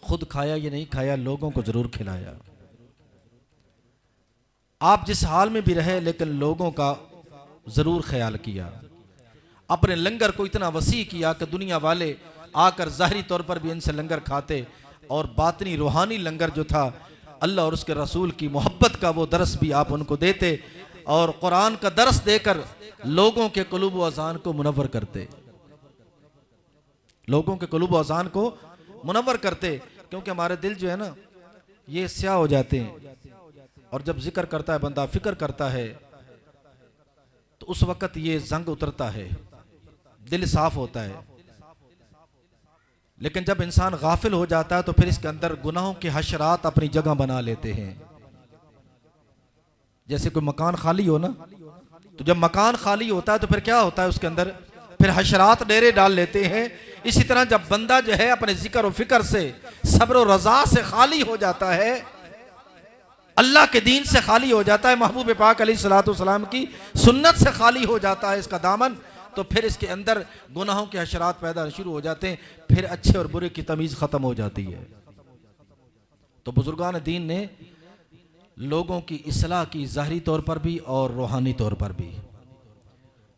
खुद खाया या नहीं खाया, लोगों को जरूर खिलाया। आप जिस हाल में भी रहे लेकिन लोगों का जरूर ख्याल किया, अपने लंगर को इतना वसी किया कि दुनिया वाले आकर ज़ाहिरी तौर पर भी इनसे लंगर खाते और बातनी रूहानी लंगर जो था अल्लाह और उसके रसूल की मोहब्बत का वो दरस भी आप उनको देते और कुरान का दरस देकर लोगों के क़ुलूब व अज़ान को मुनव्वर करते, लोगों के क़ुलूब व अज़ान को मुनव्वर करते। क्योंकि हमारे दिल जो है ना ये स्याह हो जाते हैं और जब जिक्र करता है बंदा, फिक्र करता है, तो उस वक्त ये जंग उतरता है, दिल साफ होता है। लेकिन जब इंसान गाफिल हो जाता है तो फिर इसके अंदर गुनाहों के हशरात अपनी जगह बना लेते हैं। जैसे कोई मकान खाली हो ना, तो जब मकान खाली होता है तो फिर क्या होता है, उसके अंदर फिर हशरात डेरे डाल लेते हैं। इसी तरह जब बंदा जो है अपने जिक्र और फिक्र से, सब्र और रजा से खाली हो जाता है, अल्लाह के दीन से खाली हो जाता है, महबूब पाक अलैहिस्सलातु वस्सलाम की सुन्नत से खाली हो जाता है इसका दामन, तो फिर इसके अंदर गुनाहों के हशरात पैदा शुरू हो जाते हैं, फिर अच्छे और बुरे की तमीज़ ख़त्म हो जाती है। तो बुजुर्गान दीन ने लोगों की इस्लाह की, ज़ाहिरी तौर पर भी और रूहानी तौर पर भी।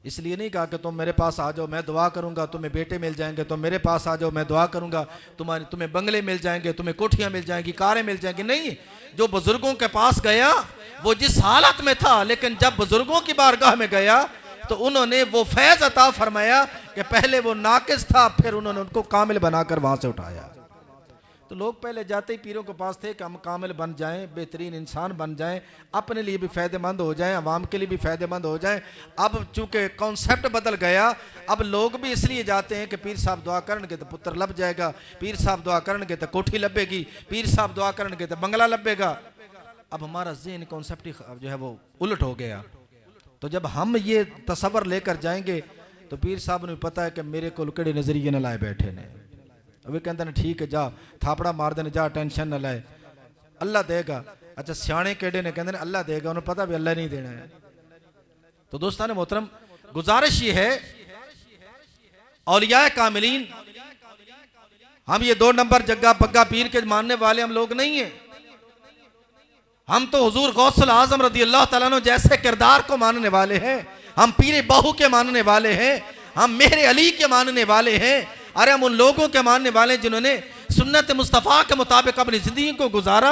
इसलिए नहीं कहा कि तुम मेरे पास आ जाओ मैं दुआ करूंगा, तुम्हें बेटे मिल जाएंगे, तुम मेरे पास आ जाओ मैं दुआ करूंगा, तुम्हें बंगले मिल जाएंगे, तुम्हें कोठियां मिल जाएंगी, कारें मिल जाएंगी। नहीं, जो बुजुर्गों के पास गया वो जिस हालत में था, लेकिन जब बुजुर्गों की बारगाह में गया तो उन्होंने वो फैज़ अता फरमाया कि पहले वो नाकिस था, फिर उन्होंने उनको कामिल बनाकर वहां से उठाया। तो लोग पहले जाते ही पीरों के पास थे कि हम कामिल बन जाएं, बेहतरीन इंसान बन जाएं, अपने लिए भी फ़ायदेमंद हो जाएं, अवाम के लिए भी फ़ायदेमंद हो जाएं। अब चूंकि कॉन्सेप्ट बदल गया, अब लोग भी इसलिए जाते हैं कि पीर साहब दुआ करनगे तो पुत्र लब जाएगा, पीर साहब दुआ करनगे तो कोठी लबेगी, पीर साहब दुआ करनगे तो बंगला लबेगा। अब हमारा ज़हन कॉन्सेप्ट जो है वो उलट हो गया। तो जब हम ये तसव्वुर लेकर जाएंगे तो पीर साहब ने पता है कि मेरे को केड़े नज़रिए न लाए बैठे ने, वे कहते हैं ठीक है जा थापड़ा मार देने, जा टेंशन न लाए, अल्लाह देगा। अच्छा सियाने केड़े ने, कहते हैं अल्लाह देगा, उन्हें पता भी अल्लाह नहीं देना है। तो दोस्तान मोहतरम, गुजारिश ये है औलिया कामिलीन, हम ये 2 नंबर जग्गा पग्गा पीर के मानने वाले हम लोग नहीं है। हम तो हुजूर गौसुल आजम रज़ी अल्लाह तआला अन्हु जैसे किरदार को मानने वाले हैं, हम पीर बहू के मानने वाले हैं, हम मेहर अली के मानने वाले हैं। अरे हम उन लोगों के मानने वाले जिन्होंने सुन्नत मुस्तफ़ा के मुताबिक अपनी ज़िंदगी को गुजारा।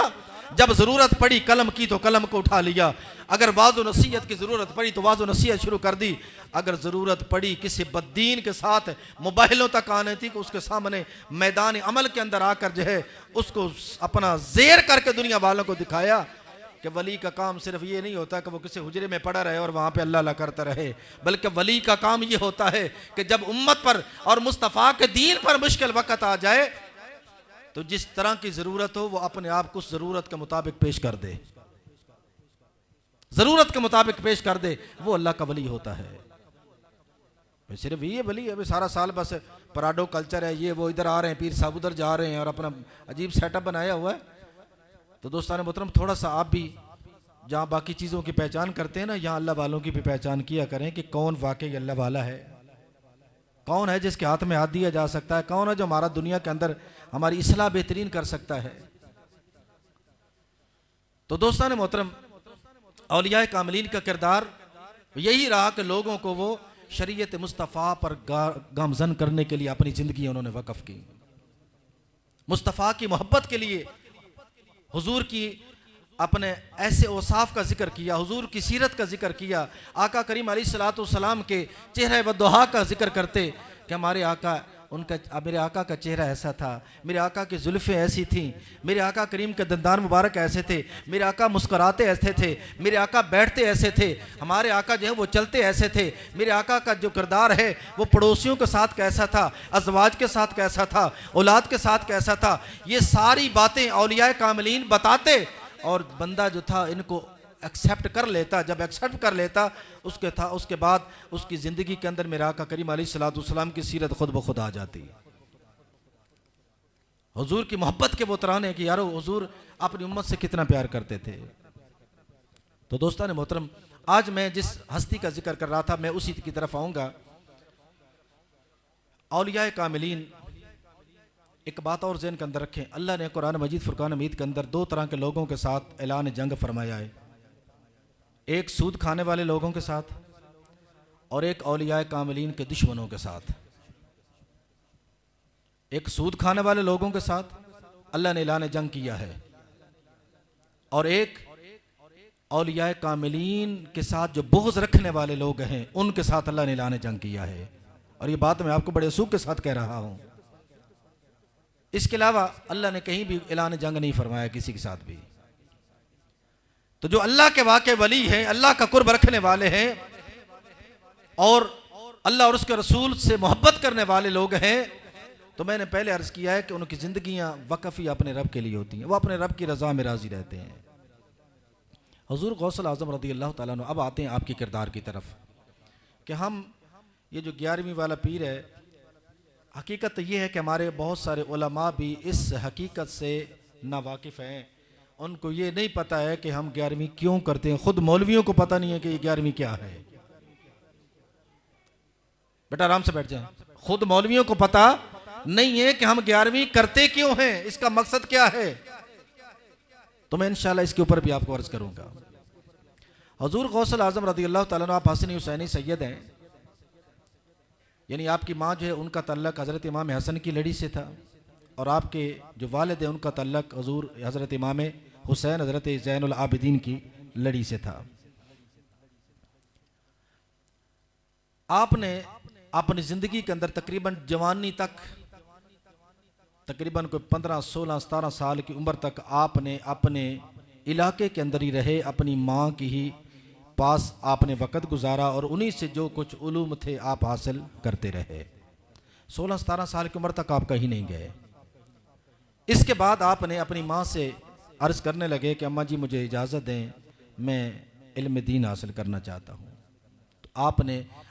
जब ज़रूरत पड़ी कलम की तो कलम को उठा लिया, अगर वाज़ो नसीहत की ज़रूरत पड़ी तो वाज़ो नसीहत शुरू कर दी, अगर ज़रूरत पड़ी किसी बद्दीन के साथ मुबाहिलों तक आने थी, उसके सामने मैदान अमल के अंदर आकर जो है उसको अपना ज़ेर करके दुनिया वालों को दिखाया कि वली का काम सिर्फ ये नहीं होता कि वो किसी हुजरे में पड़ा रहे और वहाँ पे अल्लाह अल्लाह करता रहे, बल्कि वली का काम ये होता है कि जब उम्मत पर और मुस्तफ़ा के दीन पर मुश्किल वक़्त आ जाए तो जिस तरह की ज़रूरत हो वो अपने आप को उस ज़रूरत के मुताबिक पेश कर दे, ज़रूरत के मुताबिक पेश कर दे, वो अल्लाह का वली होता है। सिर्फ ये वली है सारा साल बस पराडो कल्चर है, ये वो इधर आ रहे हैं, पीर साहब उधर जा रहे हैं और अपना अजीब सेटअप बनाया हुआ है। तो दोस्तान मोहतरम, थोड़ा सा आप भी जहाँ बाकी चीज़ों की पहचान करते हैं ना, यहाँ अल्लाह वालों की भी पहचान किया करें कि कौन वाकई अल्लाह वाला है, कौन है जिसके हाथ में हाथ दिया जा सकता है, कौन है जो हमारा दुनिया के अंदर हमारी इस्लाह बेहतरीन कर सकता है। तो दोस्तान मोहतरम, औलिया कामिलीन का किरदार यही रहा कि लोगों को वो शरीयत मुस्तफ़ा पर गामजन करने के लिए अपनी ज़िंदगी उन्होंने वक़फ़ की, मुस्तफ़ा की मोहब्बत के लिए हुजूर की अपने ऐसे औसाफ का जिक्र किया, हुजूर की सीरत का जिक्र किया, आका करीम अलैहिस्सलातु वस्सलाम के चेहरे व दुहा का जिक्र करते कि हमारे आका, उनका मेरे आका का चेहरा ऐसा था, मेरे आका की जुल्फ़ें ऐसी थीं, मेरे आका करीम के दंदान मुबारक ऐसे थे, मेरे आका मुस्कुराते ऐसे थे, मेरे आका बैठते ऐसे थे, हमारे आका जो है वो चलते ऐसे थे, मेरे आका का जो किरदार है वो पड़ोसियों के साथ कैसा था, अज़वाज के साथ कैसा था, औलाद के साथ कैसा था। ये सारी बातें औलिया कामिलीन बताते और बंदा जो था इनको एक्सेप्ट कर लेता। जब एक्सेप्ट कर लेता उसके बाद उसकी ज़िंदगी के अंदर मेरा आका करीम अलैहिस्सलातु वस्सलाम की सीरत खुद ब खुद आ जाती। हुजूर की मोहब्बत के वो तराने कि यारो हुजूर अपनी उम्मत से कितना प्यार करते थे। तो दोस्तान मोहतरम, आज मैं जिस हस्ती का जिक्र कर रहा था मैं उसी की तरफ आऊँगा। औलिया कामिलीन, एक बात और ज़हन के अंदर रखें, अल्लाह ने कुरान मजीद फुरकान हमीद के अंदर दो तरह के लोगों के साथ ऐलान जंग फरमाया है, एक सूद खाने वाले लोगों के साथ और एक औलिया कामिलीन के दुश्मनों के साथ। एक सूद खाने वाले लोगों के साथ अल्लाह ने ऐलान जंग किया है और एक औलिया कामिलीन के साथ जो बुग़्ज़ रखने वाले लोग हैं उनके साथ अल्लाह ने ऐलान जंग किया है। और ये बात मैं आपको बड़े सूख के साथ कह रहा हूँ। इसके अलावा अल्लाह ने कहीं भी ऐलान जंग नहीं फरमाया किसी के साथ भी। तो जो अल्लाह के वाक़ई वली हैं, अल्लाह का कुर्ब रखने वाले हैं और अल्लाह और उसके रसूल से मोहब्बत करने वाले लोग हैं, तो मैंने पहले अर्ज़ किया है कि उनकी ज़िंदगियाँ वक़फ़ ही अपने रब के लिए होती हैं, वो अपने रब की रज़ा में राज़ी रहते हैं। हुज़ूर गौसल आज़म रज़ी अल्लाह ताला अन्हु अब आते हैं आपके किरदार की तरफ कि हम ये जो 11वीं वाला पीर है, हकीकत ये है कि हमारे बहुत सारे उलमा भी इस हकीकत से नावाकिफ़ हैं। उनको ये नहीं पता है कि हम 11वीं क्यों करते हैं। खुद मौलवियों को पता नहीं है कि ये 11वीं क्या है। बेटा आराम से बैठ जाए। खुद मौलवियों को पता नहीं है कि हम 11वीं करते क्यों हैं, इसका मकसद क्या है। तो मैं इंशाल्लाह इसके ऊपर भी आपको अर्ज करूंगा। हुजूर गौसल आज़म रज़ी अल्लाह ताला अन्हु आप हसनी हुसैनी सैयद हैं, यानी आपकी माँ जो है उनका तल्लक हज़रत इमाम हसन की लड़ी से था और आपके जो वालिद है उनका तल्लक हुजूर हज़रत इमाम हुसैन हज़रत ज़ैनुल आबिदीन की लड़ी से था। आपने अपनी ज़िंदगी के अंदर तकरीबन जवानी तक, तकरीबन कोई 15, 16, 17 साल की उम्र तक आपने अपने इलाके के अंदर ही रहे, अपनी माँ की ही पास आपने वक़्त गुजारा और उन्हीं से जो कुछ उलूम थे आप हासिल करते रहे। 16, 17 साल की उम्र तक आप कहीं नहीं गए। इसके बाद आपने अपनी माँ से अर्ज़ करने लगे कि अम्मा जी मुझे इजाज़त दें, मैं इल्म दीन हासिल करना चाहता हूँ। तो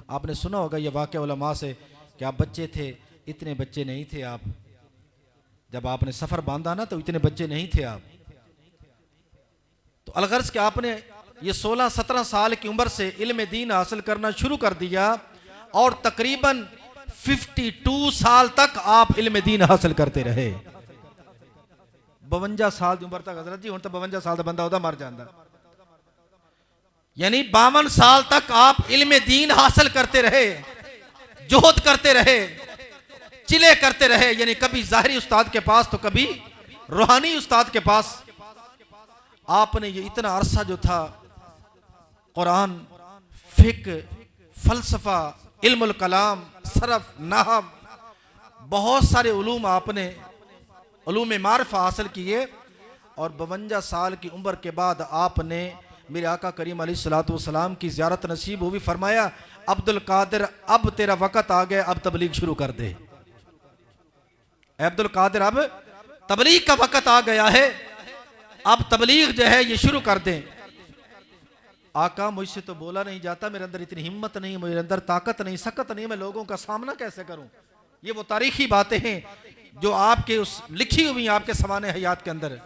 आपने सुना होगा ये वाक़या उलमा से कि आप बच्चे थे, इतने बच्चे नहीं थे आप, जब आपने सफ़र बांधा ना तो इतने बच्चे नहीं थे आप। तो अलगर्ज़ कि आपने ये 16, 17 साल की उम्र से इल्म दीन हासिल करना शुरू कर दिया और तकरीबन 52 साल तक आप इल्म दीन हासिल करते रहे। 52 साल की उम्र तक हजरत जी, हुण तो 52 साल का बंदा होता मर जाता, यानी 52 साल तक आप इल्म दीन हासिल करते रहे, जोहद करते रहे, चिले करते रहे, यानी कभी ज़ाहिरी उस्ताद के पास तो कभी रूहानी उस्ताद के पास। आपने ये इतना अरसा जो था कुरान, फ़िक़्ह, फ़लसफ़ा, इल्मुल कलाम, सरफ़, नहव, बहुत सारे उलूम आपने उलूम मारिफ़ा हासिल किए। और 52 साल की उम्र के बाद आपने मेरे आका करीम अलैहिस्सलाम की ज़ियारत नसीब हुई। फरमाया अब्दुल कादिर अब तेरा वक़्त आ गया, अब तबलीग शुरू कर दे। अब्दुल कादिर अब तबलीग का वक़्त आ गया है, अब तबलीग जो है ये शुरू कर दें। आका मुझसे तो बोला नहीं जाता, मेरे अंदर इतनी हिम्मत नहीं, मेरे अंदर ताकत नहीं, सकत नहीं, मैं लोगों का सामना कैसे करूं। ये वो तारीखी बातें हैं जो आपके उस लिखी हुई आपके सवाने हयात के अंदर।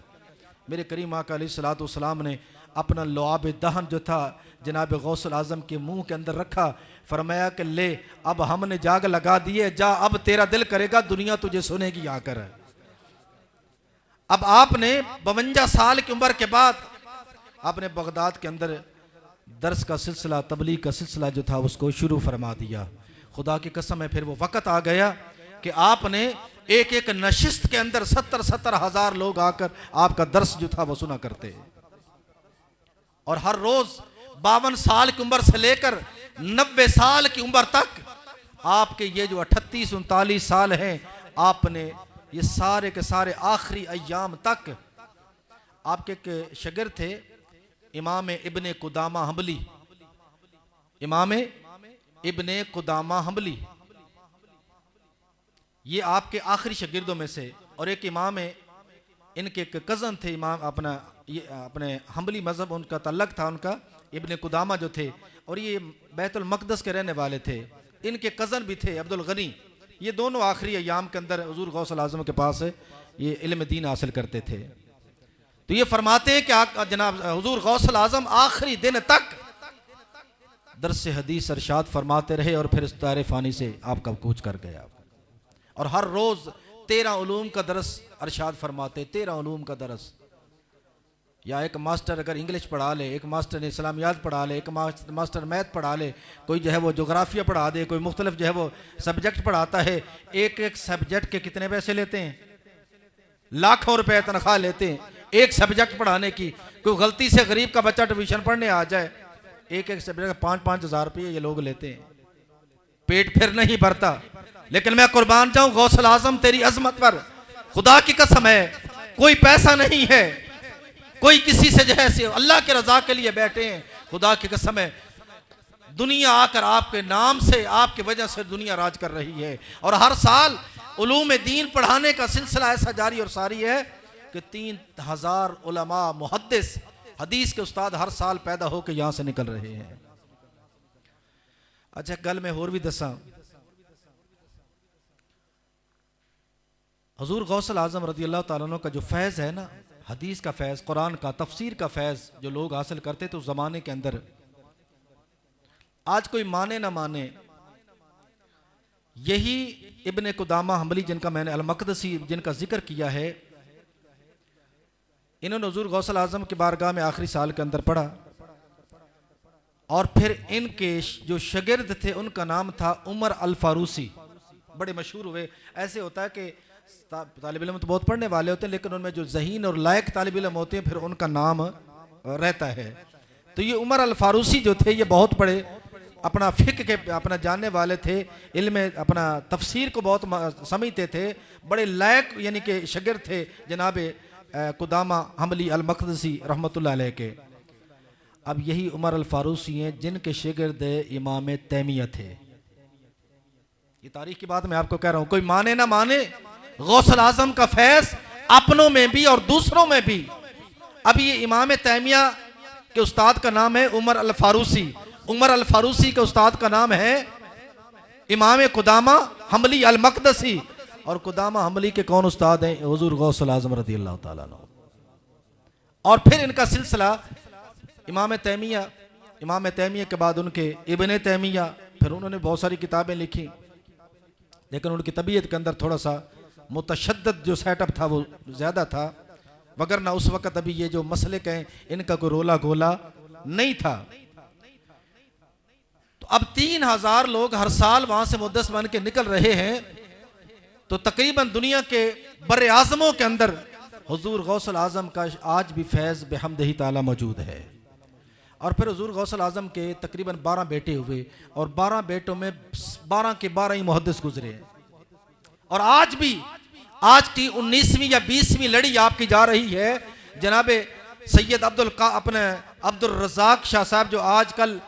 मेरे करीम आका अलैहिस्सलाम ने अपना लुआब दहन जो था जनाब गौसुल आज़म के मुंह के अंदर रखा। फरमाया कि ले अब हमने जाग लगा दिए, जा अब तेरा दिल करेगा दुनिया तुझे सुनेगी आकर। अब आपने 52 साल की उम्र के बाद आपने बगदाद के अंदर दर्स का सिलसिला, तबलीग का सिलसिला जो था उसको शुरू फरमा दिया। खुदा की कसम है फिर वो वक़्त आ गया कि आपने एक एक नशिस्त के अंदर 70-70 हज़ार लोग आकर आपका दर्स जो था वो सुना करते। और हर रोज 52 साल की उम्र से लेकर 90 साल की उम्र तक आपके ये जो 38-39 साल हैं, आपने ये सारे के सारे आखिरी अय्याम तक आपके एक शागिर्द थे इमाम इब्ने कुदामा हम्बली, इमाम इब्ने कुदामा हम्बली, ये आपके आखिरी शागिर्दों में से। और एक इमाम इनके एक कज़न थे, इमाम अपना ये अपने हम्बली मज़हब उनका तल्लक था उनका, इब्ने कुदामा जो थे, और ये बैतुल मक़दस के रहने वाले थे। इनके कज़न भी थे अब्दुल गनी। ये दोनों आखिरी अय्याम के अंदर हुज़ूर गौसुल आज़म के पास ये इल्म दीन हासिल करते थे। तो ये फरमाते हैं कि जनाब हुज़ूर गौसुल आज़म आखिरी दिन तक दर्स हदीस अरशाद फरमाते रहे और फिर इस दायरे फ़ानी से आपका कूच कर गया। और हर रोज़ 13 उलूम का दरस अरशाद फरमाते, 13 उलूम का दरस। या एक मास्टर अगर इंग्लिश पढ़ा ले, एक मास्टर ने इस्लामियात पढ़ा ले, एक मास्टर मैथ पढ़ा ले, कोई जो है वो जोग्राफिया पढ़ा दे, कोई मुख्तलिफ जो है वो सब्जेक्ट पढ़ाता है। एक एक सब्जेक्ट के कितने पैसे लेते हैं? लाखों रुपए तनख्वाह लेते हैं एक सब्जेक्ट पढ़ाने की। कोई गलती से गरीब का बच्चा ट्यूशन पढ़ने आ जाए, एक एक सब्जेक्ट 5-5 हज़ार रुपये ये लोग लेते हैं। पेट फिर नहीं भरता। लेकिन मैं कुर्बान जाऊं गौसुल आज़म तेरी अजमत पर, खुदा की कसम है कोई पैसा नहीं है, कोई किसी से जो है अल्लाह के रजा के लिए बैठे हैं। खुदा की कसम है दुनिया आकर आपके नाम से, आपके वजह से दुनिया राज कर रही है। और हर साल उलूम दीन पढ़ाने का सिलसिला ऐसा जारी और सारी है कि 3000 उलमा मुहद्दिस हदीस के उस्ताद हर साल पैदा होकर यहाँ से निकल रहे हैं। अच्छा गल मैं होर भी दसा, हुज़ूर गौसुल आज़म रज़ी अल्लाह तआला अन्हु का जो फैज़ है ना, हदीस का फैज़, कुरान का, तफसीर का फैज़ जो लोग हासिल करते थे उस ज़माने के अंदर, आज कोई माने ना माने, यही इब्ने कुदामा हम्बली जिनका मैंने अल-मक़दसी जिनका जिक्र किया है, इन्होंने हुज़ूर गौसुल आज़म की बारगाह में आखिरी साल के अंदर पढ़ा। और फिर इनके जो शागिर्द थे उनका नाम था उमर अल-फारूसी, बड़े मशहूर हुए। ऐसे होता है कि तालिब इल्म तो बहुत पढ़ने वाले होते हैं, लेकिन उनमें जो ज़हीन और लायक तालिब इल्म होते हैं फिर उनका नाम रहता है। तो ये उमर अल-फारूसी जो थे ये बहुत बड़े अपना फ़िक़्ह के अपना जानने वाले थे, इल्म अपना तफसीर को बहुत समझते थे, बड़े लायक यानी कि शागिर्द थे जनाब कुदामा हम्बली अल-मक़दसी रहमतुल्लाह अलैह के। अब यही उमर अल-फारूसी हैं जिनके शागिर्द इमाम तैमिया थे। ये तारीख की बात मैं आपको कह रहा हूँ, कोई माने ना माने, गौसुल आज़म का फैज़ अपनों में भी और दूसरों में भी। अब ये इमाम तैमिया के उस्ताद का नाम है उमर अल-फारूसी, उमर अल-फारूसी के उस्ताद का नाम है इमाम कुदामा हम्बली अल-मक़दसी। और कुदामा हम्बली के कौन उस्ताद हैं? हुज़ूर गौसुल आज़म रज़ी अल्लाह तआला अन्हु। और फिर इनका सिलसिला इमाम तैमिया के बाद उनके इब्ने तैमिया, फिर उन्होंने बहुत सारी किताबें लिखी, लेकिन उनकी तबीयत के अंदर थोड़ा सा मुतशद्दद जो सेटअप था वो ज़्यादा था, वगरना उस वक़्त अभी ये जो मसले कहें इनका कोई रोला गोला नहीं था। तो अब 3000 लोग हर साल वहाँ से मुद्दस बन के निकल रहे हैं। तो तकरीबन दुनिया के बर्रे आज़मों के अंदर हुज़ूर गौसुल आज़म का आज भी फैज़ बिहम्दिही ताला मौजूद है। और फिर हुज़ूर गौसुल आज़म के तकरीबन 12 बेटे हुए और 12 बेटों में 12 के 12 ही मुहद्दिस गुजरे। और आज भी आज की 19वीं या 20वीं लड़ी आपकी जा रही है जनाब सैयद अपने अब्दुल रज़ाक शाह साहब जो आजकल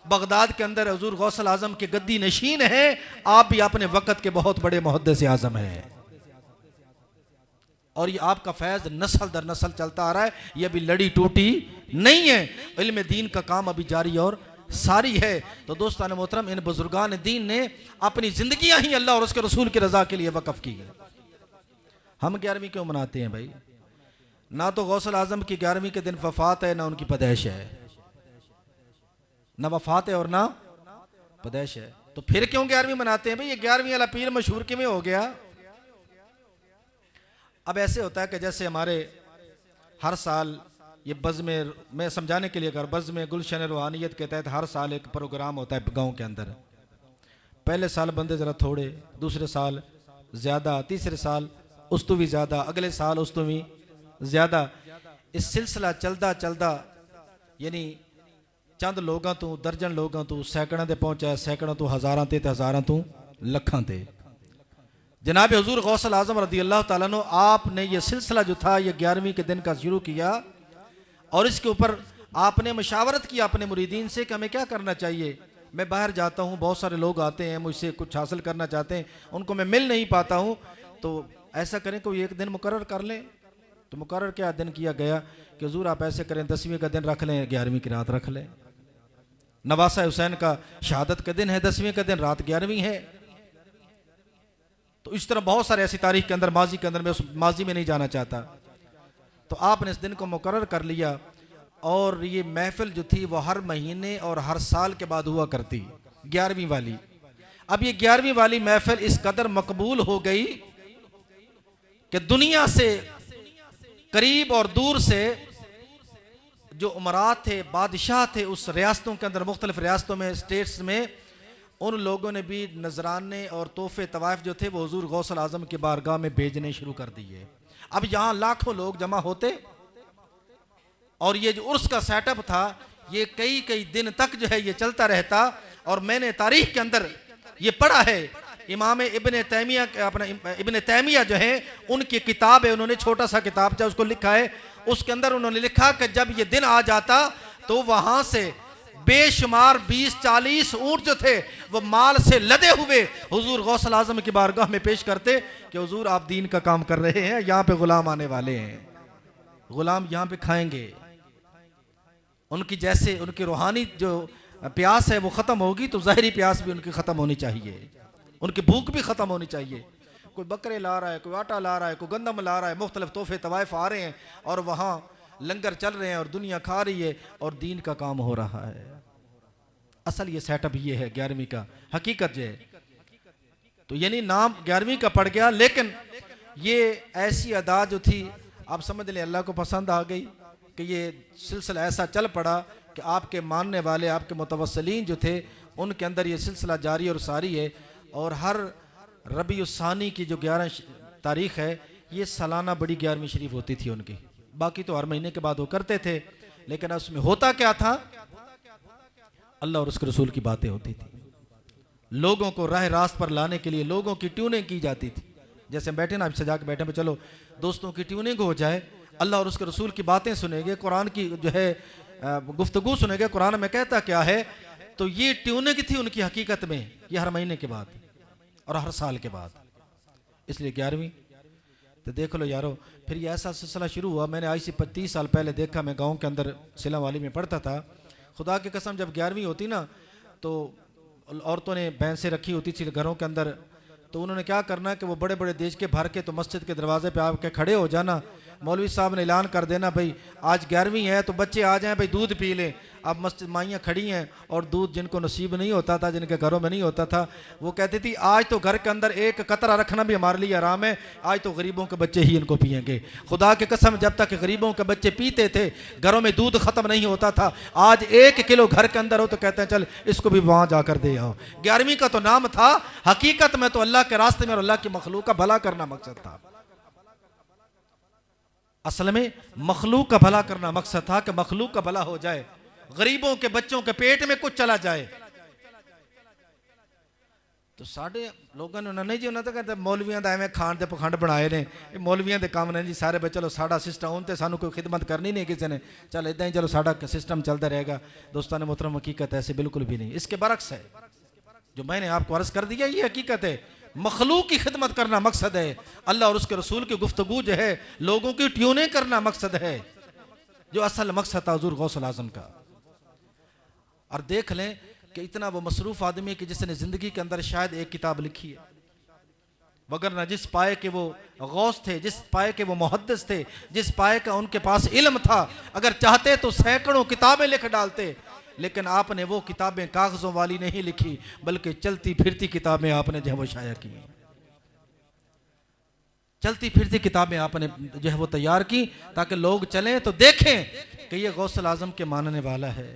बगदाद के अंदर हुजूर गौसल आजम के गद्दी नशीन है, आप भी अपने वक़्त के बहुत बड़े मुहद्दिस आजम हैं और ये आपका फैज़ नस्ल दर नस्ल चलता आ रहा है, ये अभी लड़ी टूटी नहीं है। इल्म दीन का काम अभी जारी और सारी है। तो दोस्तान मोहतरम, इन बुजुर्गान दीन ने अपनी जिंदगियां ही अल्लाह और उसके रसूल की रजा के लिए वक़फ़ की है। हम 11वीं क्यों मनाते हैं भाई? ना तो गौसल आजम की 11वीं के दिन वफात है, ना उनकी पैदाइश है, ना वफात है और ना पैदाइश है, तो फिर क्यों 11वीं मनाते हैं भाई? ये 11वीं वाला पीर मशहूर किमें हो गया? अब ऐसे होता है कि जैसे हमारे हर साल ये बज़्म, मैं समझाने के लिए अगर बज़्म गुलशन रूहानियत के तहत हर साल एक प्रोग्राम होता है गांव के अंदर। पहले साल बंदे ज़रा थोड़े, दूसरे साल ज़्यादा, तीसरे साल उस तो भी ज़्यादा, अगले साल उस तो भी ज़्यादा। इस सिलसिला चलदा चलदा यानी चंद लोगों तो दर्जन लोगों तो सैकड़ों ते पहुंचा, सैकड़ों तो हज़ारां ते हज़ारां तो लखां ते। जनाब हुजूर गौसल आजम रदी अल्लाह ताला अन्हु आपने ये सिलसिला जो था ये 11वीं के दिन का शुरू किया और इसके ऊपर आपने मशावरत की अपने मुरीदीन से कि हमें क्या करना चाहिए। मैं बाहर जाता हूँ, बहुत सारे लोग आते हैं मुझसे कुछ हासिल करना चाहते हैं, उनको मैं मिल नहीं पाता हूँ, तो ऐसा करें कोई एक दिन मुकर्रर कर लें। तो मुकर्रर क्या दिन किया गया कि हुजूर आप ऐसे करें 10वीं का दिन रख लें, 11वीं की रात रख लें। नवासा हुसैन का शहादत का दिन है, 10वीं का दिन रात 11वीं है। तो इस तरह बहुत सारे ऐसी तारीख के अंदर, माजी के अंदर, मैं उस माजी में नहीं जाना चाहता। तो आपने इस दिन को मुकर्रर कर लिया और ये महफिल जो थी वो हर महीने और हर साल के बाद हुआ करती, 11वीं वाली। अब ये 11वीं वाली महफिल इस कदर मकबूल हो गई कि दुनिया से करीब और दूर से जो उमरात थे, बादशाह थे उस रियासतों के अंदर, मुख्तलिफ रियासतों में, स्टेट्स में, उन लोगों ने भी नजराने और तोहफे तवाइफ जो थे वो हुजूर गौसल आजम की बारगाह में भेजने शुरू कर दिए। अब यहाँ लाखों लोग जमा होते और ये जो उर्स का सेटअप था ये कई कई दिन तक जो है ये चलता रहता। और मैंने तारीख के अंदर ये पढ़ा है, इमाम इब्न तैमिया, अपना इब्न तैमिया जो है उनकी किताब है, उन्होंने छोटा सा किताब जो उसको लिखा है, उसके अंदर उन्होंने लिखा कि जब ये दिन आ जाता तो वहां से बेशुमार 20-40 ऊंट जो थे वो माल से लदे हुए हुजूर गौसल आजम की बारगाह में पेश करते कि हुजूर आप दीन का काम कर रहे हैं, यहाँ पे गुलाम आने वाले हैं, गुलाम यहाँ पे खाएंगे। उनकी जैसे उनकी रूहानी जो प्यास है वो ख़त्म होगी तो ज़ाहिरी प्यास भी उनकी ख़त्म होनी चाहिए, उनकी भूख भी ख़त्म होनी चाहिए। कोई बकरे ला रहा है, कोई आटा ला रहा है, कोई गंदम ला रहा है, मुख्तलिफ तोहफे तवाइफ आ रहे हैं और वहाँ लंगर चल रहे हैं और दुनिया खा रही है और दीन का काम हो रहा है। असल ये सेटअप ये है 11वीं का, हकीकत जो है। तो यानी नाम 11वीं का पड़ गया, लेकिन ये ऐसी अदा जो थी आप समझ लें अल्लाह को पसंद आ गई कि ये सिलसिला ऐसा चल पड़ा कि आपके मानने वाले, आपके मुतवस्सिलीन जो थे उनके अंदर ये सिलसिला जारी और सारी है। और हर रबी उस्सानी की जो 11 तारीख है ये सालाना बड़ी 11वीं शरीफ होती थी उनकी, बाकी तो हर महीने के बाद वो करते थे। लेकिन उसमें होता क्या था, अल्लाह और उसके रसूल की बातें होती थी, लोगों को राह रास्त पर लाने के लिए लोगों की ट्यूनिंग की जाती थी। जैसे बैठे ना, सजा के बैठे पे चलो दोस्तों की ट्यूनिंग हो जाए, अल्लाह और उसके रसूल की बातें सुनेंगे, कुरान की जो है गुफ्तगू सुनेंगे, कुरान में कहता क्या है। तो ये ट्यूनिंग थी उनकी हकीकत में, ये हर महीने के बाद और हर साल के बाद, इसलिए 11वीं। तो देख लो यारो, फिर ये ऐसा सिलसिला शुरू हुआ। मैंने आज से 30 साल पहले देखा, मैं गांव के अंदर सिला वाली में पढ़ता था। खुदा की कसम जब 11वीं होती ना तो औरतों ने भैंसें रखी होती थी घरों के अंदर, तो उन्होंने क्या करना कि वो बड़े बड़े देश के भर के तो मस्जिद के दरवाजे पे आके खड़े हो जाना, मौलवी साहब ने ऐलान कर देना भाई आज 11वीं है तो बच्चे आ जाएं भाई दूध पी लें। अब मस्जिद माइयाँ खड़ी हैं और दूध जिनको नसीब नहीं होता था, जिनके घरों में नहीं होता था, वो कहती थी आज तो घर के अंदर एक कतरा रखना भी हमारे लिए आराम है, आज तो गरीबों के बच्चे ही इनको पियेंगे। खुदा की कसम जब तक गरीबों के बच्चे पीते थे, घरों में दूध खत्म नहीं होता था। आज 1 किलो घर के अंदर हो तो कहते हैं चल इसको भी वहाँ जाकर दे आओ। 11वीं का तो नाम था, हकीकत में तो अल्लाह के रास्ते में और अल्लाह की मखलूक का भला करना मकसद था। असल में मखलूक का भला करना मकसद था कि मखलूक का भला हो जाए, गरीबों के बच्चों के पेट में कुछ चला जाए। तो साढ़े लोगों ने नहीं जी उन्होंने तो कहते मौलवियों का एवं खाण के पखंड बनाए ने, मौलवियों के काम ने जी सारे भी, चलो साड़ा सिस्टम उन तो सानू कोई खिदमत करनी नहीं किसी ने, चल इदा ही चलो साड़ा सिस्टम चलता रहेगा। दोस्तान मोहतरम हकीकत ऐसे बिल्कुल भी नहीं, इसके बरक्स है जो मैंने आपको अर्ज कर दिया, ये हकीकत है। मखलूक की खिदमत करना मकसद है, अल्लाह और उसके रसूल की गुफ्तगू जो है लोगों की ट्यूने करना मकसद है, जो असल मकसद था हुजूर गौसुल आज़म का। और देख लें कि इतना वो मसरूफ आदमी कि जिसने जिंदगी के अंदर शायद एक किताब लिखी है, वगरना जिस पाए के वो गौस थे, जिस पाए के वो मुहद्दिस थे, जिस पाए का उनके पास इल्म था, अगर चाहते तो सैकड़ों किताबें लिख डालते, लेकिन आपने वो किताबें कागजों वाली नहीं लिखी, बल्कि चलती फिरती किताबें आपने जो है वो शाया की, चलती फिरती किताबें आपने जो है वो तैयार की, ताकि लोग चलें तो देखें कि ये गौसुल आज़म के मानने वाला है,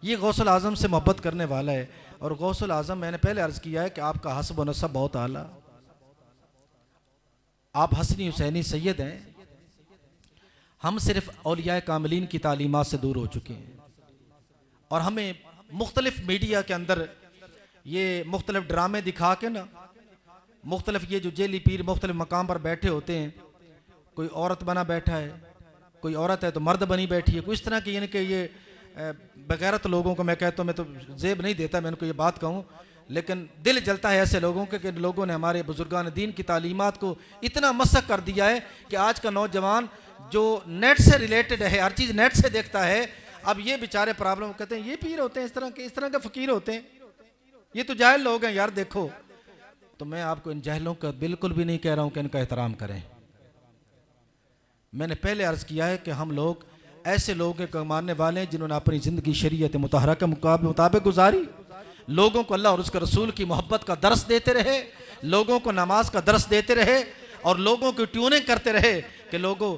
ये गौसुल आज़म से मोहब्बत करने वाला है। और गौसुल आज़म, मैंने पहले अर्ज किया है कि आपका हस्ब व नसब बहुत आला, आप हसनी हुसैनी सैयद हैं। हम सिर्फ औलिया कामिलीन की तालीमात से दूर हो चुके हैं, और हमें मुख्तलिफ मीडिया के अंदर ये मुख्तलिफ ड्रामे दिखा के ना, मुख्तलिफ ये जो जेली पीर मुख्तलिफ मकाम पर बैठे होते हैं, कोई औरत बना बैठा है, कोई औरत है तो मर्द बनी बैठी है, कोई इस तरह की, यानी कि ये बगैरत लोगों को, मैं कहता हूँ, मैं तो जेब नहीं देता मैं उनको ये बात कहूँ, लेकिन दिल जलता है ऐसे लोगों के कि लोगों ने हमारे बुजुर्गान दीन की तालीमात को इतना मसक कर दिया है कि आज का नौजवान जो नेट से रिलेटेड है, हर चीज़ नेट से देखता है। अब ये बेचारे प्रॉब्लम कहते हैं ये पीर होते हैं, इस तरह के फ़कीर होते हैं, ये तो जाहिल लोग हैं यार। देखो, तो मैं आपको इन जाहिलों का बिल्कुल भी नहीं कह रहा हूँ कि इनका एहतराम करें। मैंने पहले अर्ज़ किया है कि हम लोग ऐसे लोगों के मानने वाले हैं जिन्होंने अपनी ज़िंदगी शरीयत मुतहरा के मुताबिक गुजारी, लोगों को अल्लाह और उसके रसूल की मोहब्बत का दर्स देते रहे, लोगों को नमाज का दर्स देते रहे, और लोगों की ट्यूनिंग करते रहे कि लोगों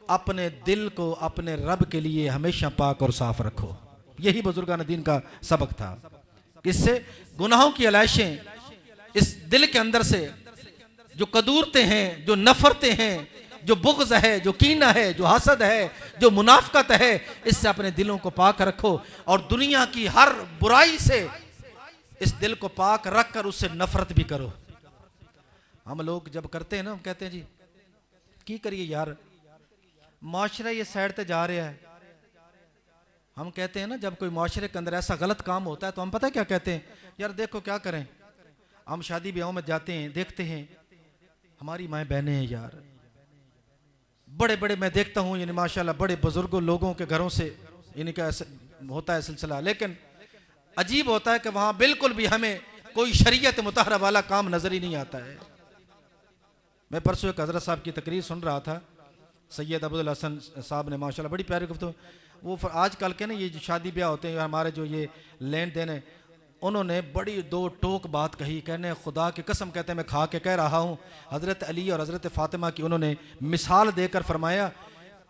अपने दिल को अपने रब के लिए हमेशा पाक और साफ रखो। यही बुजुर्गान दीन का सबक था। इससे गुनाहों की अलाइशें इस दिल के अंदर से जो कदूरते हैं, जो नफरतें हैं, जो बुग़्ज़ है, जो कीना है, जो हसद है, जो मुनाफ़क़त है, इससे अपने दिलों को पाक रखो, और दुनिया की हर बुराई से इस दिल को पाक रख कर उससे नफरत भी करो। हम लोग जब करते हैं ना, हम कहते हैं जी की करिए यार, माशरा ये साइड पे जा रहा है। हम कहते हैं ना, जब कोई माशरे के अंदर ऐसा गलत काम होता है तो हम पता है क्या कहते हैं, यार देखो क्या करें, हम शादी ब्याहों में जाते हैं, देखते हैं हमारी माएँ बहनें हैं यार, बड़े बड़े मैं देखता हूँ, यानी माशाल्लाह बड़े बुजुर्गों लोगों के घरों से इनका होता है सिलसिला, लेकिन अजीब होता है कि वहाँ बिल्कुल भी हमें कोई शरीयत मुतहरा वाला काम नजर ही नहीं आता है। मैं परसों एक हज़रत साहब की तकरीर सुन रहा था, सैयद अब्दुल हसन साहब ने माशाल्लाह बड़ी प्यारी गुफ्तगू, वो आजकल के ना ये जो शादी ब्याह होते हैं, हमारे जो ये लेन देन है, उन्होंने बड़ी दो टोक बात कही, कहने खुदा की कसम, कहते हैं मैं खा के कह रहा हूँ, हज़रत अली और हज़रत फ़ातिमा की उन्होंने मिसाल देकर फरमाया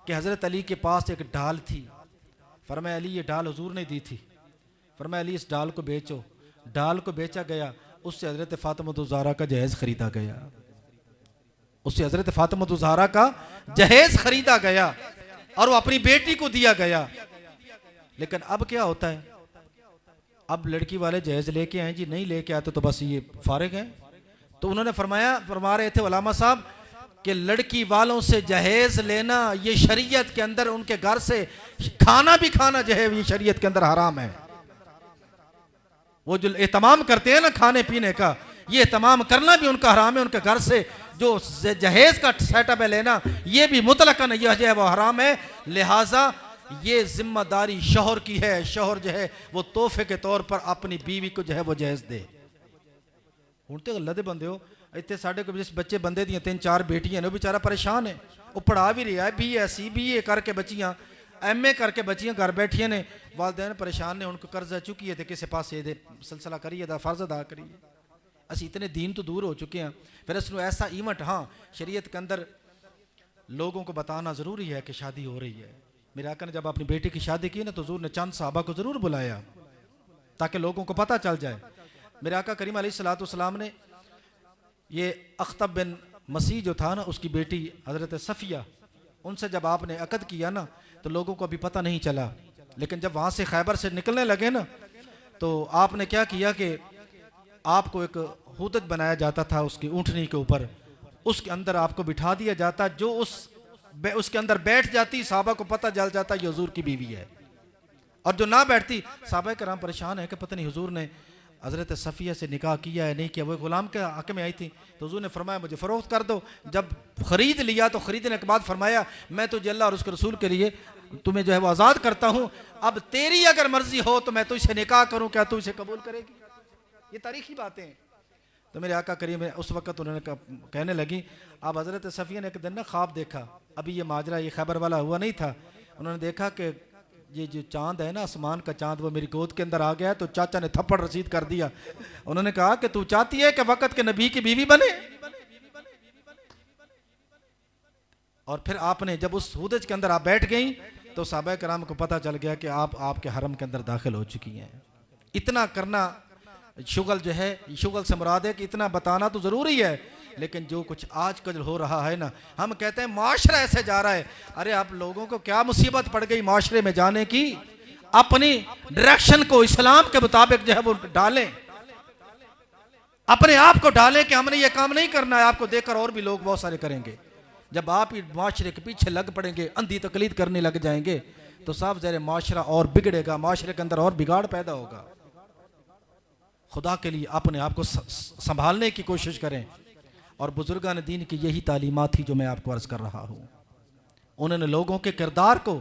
कि हज़रत अली के पास एक ढाल थी, फरमाया अली ये ढाल हुजूर ने दी थी, फरमाया अली इस ढाल को बेचो, ढाल को बेचा गया, उससे हज़रत फ़ातिमा ज़हरा का जहेज़ ख़रीदा गया, उससे हज़रत फ़ातिमा ज़हरा का जहेज़ ख़रीदा गया और वो अपनी बेटी को दिया गया। लेकिन अब क्या होता है, अब लड़की वाले जहेज लेके आए जी, नहीं लेके आते तो बस ये फारिग हैं। तो उन्होंने फरमा रहे थे उलामा साहब कि लड़की वालों से जहेज लेना ये शरीयत के अंदर, उनके घर से खाना भी खाना जो है ये शरीयत के अंदर हराम है। वो जो एहतमाम करते हैं ना खाने पीने का, ये एहतमाम करना भी उनका हराम है। उनके घर से जो जहेज का सेटअप है लेना, ये भी मुतलकन यह जो है वो हराम है। लिहाजा ये जिम्मेदारी शौहर की है, शौहर जो है वो तोहफे के तौर पर अपनी बीवी को जो है वो जहेज दे। हुण तो गल्लां दे बंदे हो, इतने साढ़े को जिस बच्चे बंदे दियां 3-4 बेटियां ने, वो बेचारा परेशान है, वो पढ़ा भी रहा है, BSc BA करके बच्चियां, MA करके बच्चियां घर बैठिया ने, वालदैन परेशान ने, उनको कर्जा चुकी है, किसी पास सिलसिला करिए, फर्ज अदा करिए। असी इतने दीन तो दूर हो चुके हैं, फिर इसमें ऐसा इवेंट, हाँ शरीयत के अंदर लोगों को बताना ज़रूरी है कि शादी हो रही है। मेरे आका ने जब अपनी बेटी की शादी की ना, तो हुज़ूर ने चंद साहबा को ज़रूर बुलाया ताकि लोगों को पता चल जाए। मेरे आका करीम अलैहिस्सलाम ने ये अख्तब बिन मसीह जो था ना, उसकी बेटी हज़रत सफ़िया, उनसे जब आपने अक़द किया ना, तो लोगों को अभी पता नहीं चला, लेकिन जब वहाँ से खैबर से निकलने लगे ना, तो आपने क्या किया कि आपको एक हूदत बनाया जाता था उसकी ऊँटनी के ऊपर, उसके अंदर आपको बिठा दिया जाता, जो उसके अंदर बैठ जाती सहाबा को पता चल जाता ये हुजूर की बीवी है, और जो ना बैठती सहाबा कराम परेशान है कि पता नहीं हुजूर ने हज़रत सफ़िया से निकाह किया है नहीं किया। वो गुलाम के हक़ में आई थी तो हुजूर ने फरमाया मुझे फ़रोख्त कर दो। जब ख़रीद लिया तो ख़रीदने के बाद फरमाया मैं तुझे अल्लाह और उसके रसूल के लिए तुम्हें जो है वो आज़ाद करता हूँ, अब तेरी अगर मर्जी हो तो मैं तुझसे निकाह करूँ, क्या तू इसे कबूल करेगी? ये तारीख़ी बातें हैं। तो मेरे आका करीम उस वक़्त उन्होंने कहने लगी, अब हज़रत सफ़िया ने एक दिन ना ख्वाब देखा, अभी ये माजरा ये खैबर वाला हुआ नहीं था, उन्होंने देखा कि ये जो चांद है ना, आसमान का चांद, वो मेरी गोद के अंदर आ गया है। तो चाचा ने थप्पड़ रसीद कर दिया। उन्होंने कहा कि तू चाहती है कि वक़्त के नबी की बीवी बने? और फिर आपने जब उस हूदज के अंदर आप बैठ गई तो सहाबा कराम को पता चल गया कि आप आपके हरम के अंदर दाखिल हो चुकी हैं। इतना करना शुगल जो है, शुगल से मुराद है कि इतना बताना तो ज़रूरी है, लेकिन जो कुछ आजकल हो रहा है ना, हम कहते हैं माशरा ऐसे जा रहा है। अरे आप लोगों को क्या मुसीबत पड़ गई माशरे में जाने की? अपनी डायरेक्शन को इस्लाम के मुताबिक जो है वो डालें, अपने आप को डालें कि हमने ये काम नहीं करना है। आपको देखकर और भी लोग बहुत सारे करेंगे। जब आप माशरे के पीछे लग पड़ेंगे, अंधी तकलीद करने लग जाएंगे, तो साफ ज़ाहिर माशरा और बिगड़ेगा, माशरे के अंदर और बिगाड़ पैदा होगा। खुदा के लिए अपने आप को संभालने की कोशिश करें। और बुजुर्गान दीन की यही तालीमात थी जो मैं आपको अर्ज़ कर रहा हूँ। उन्होंने लोगों के किरदार को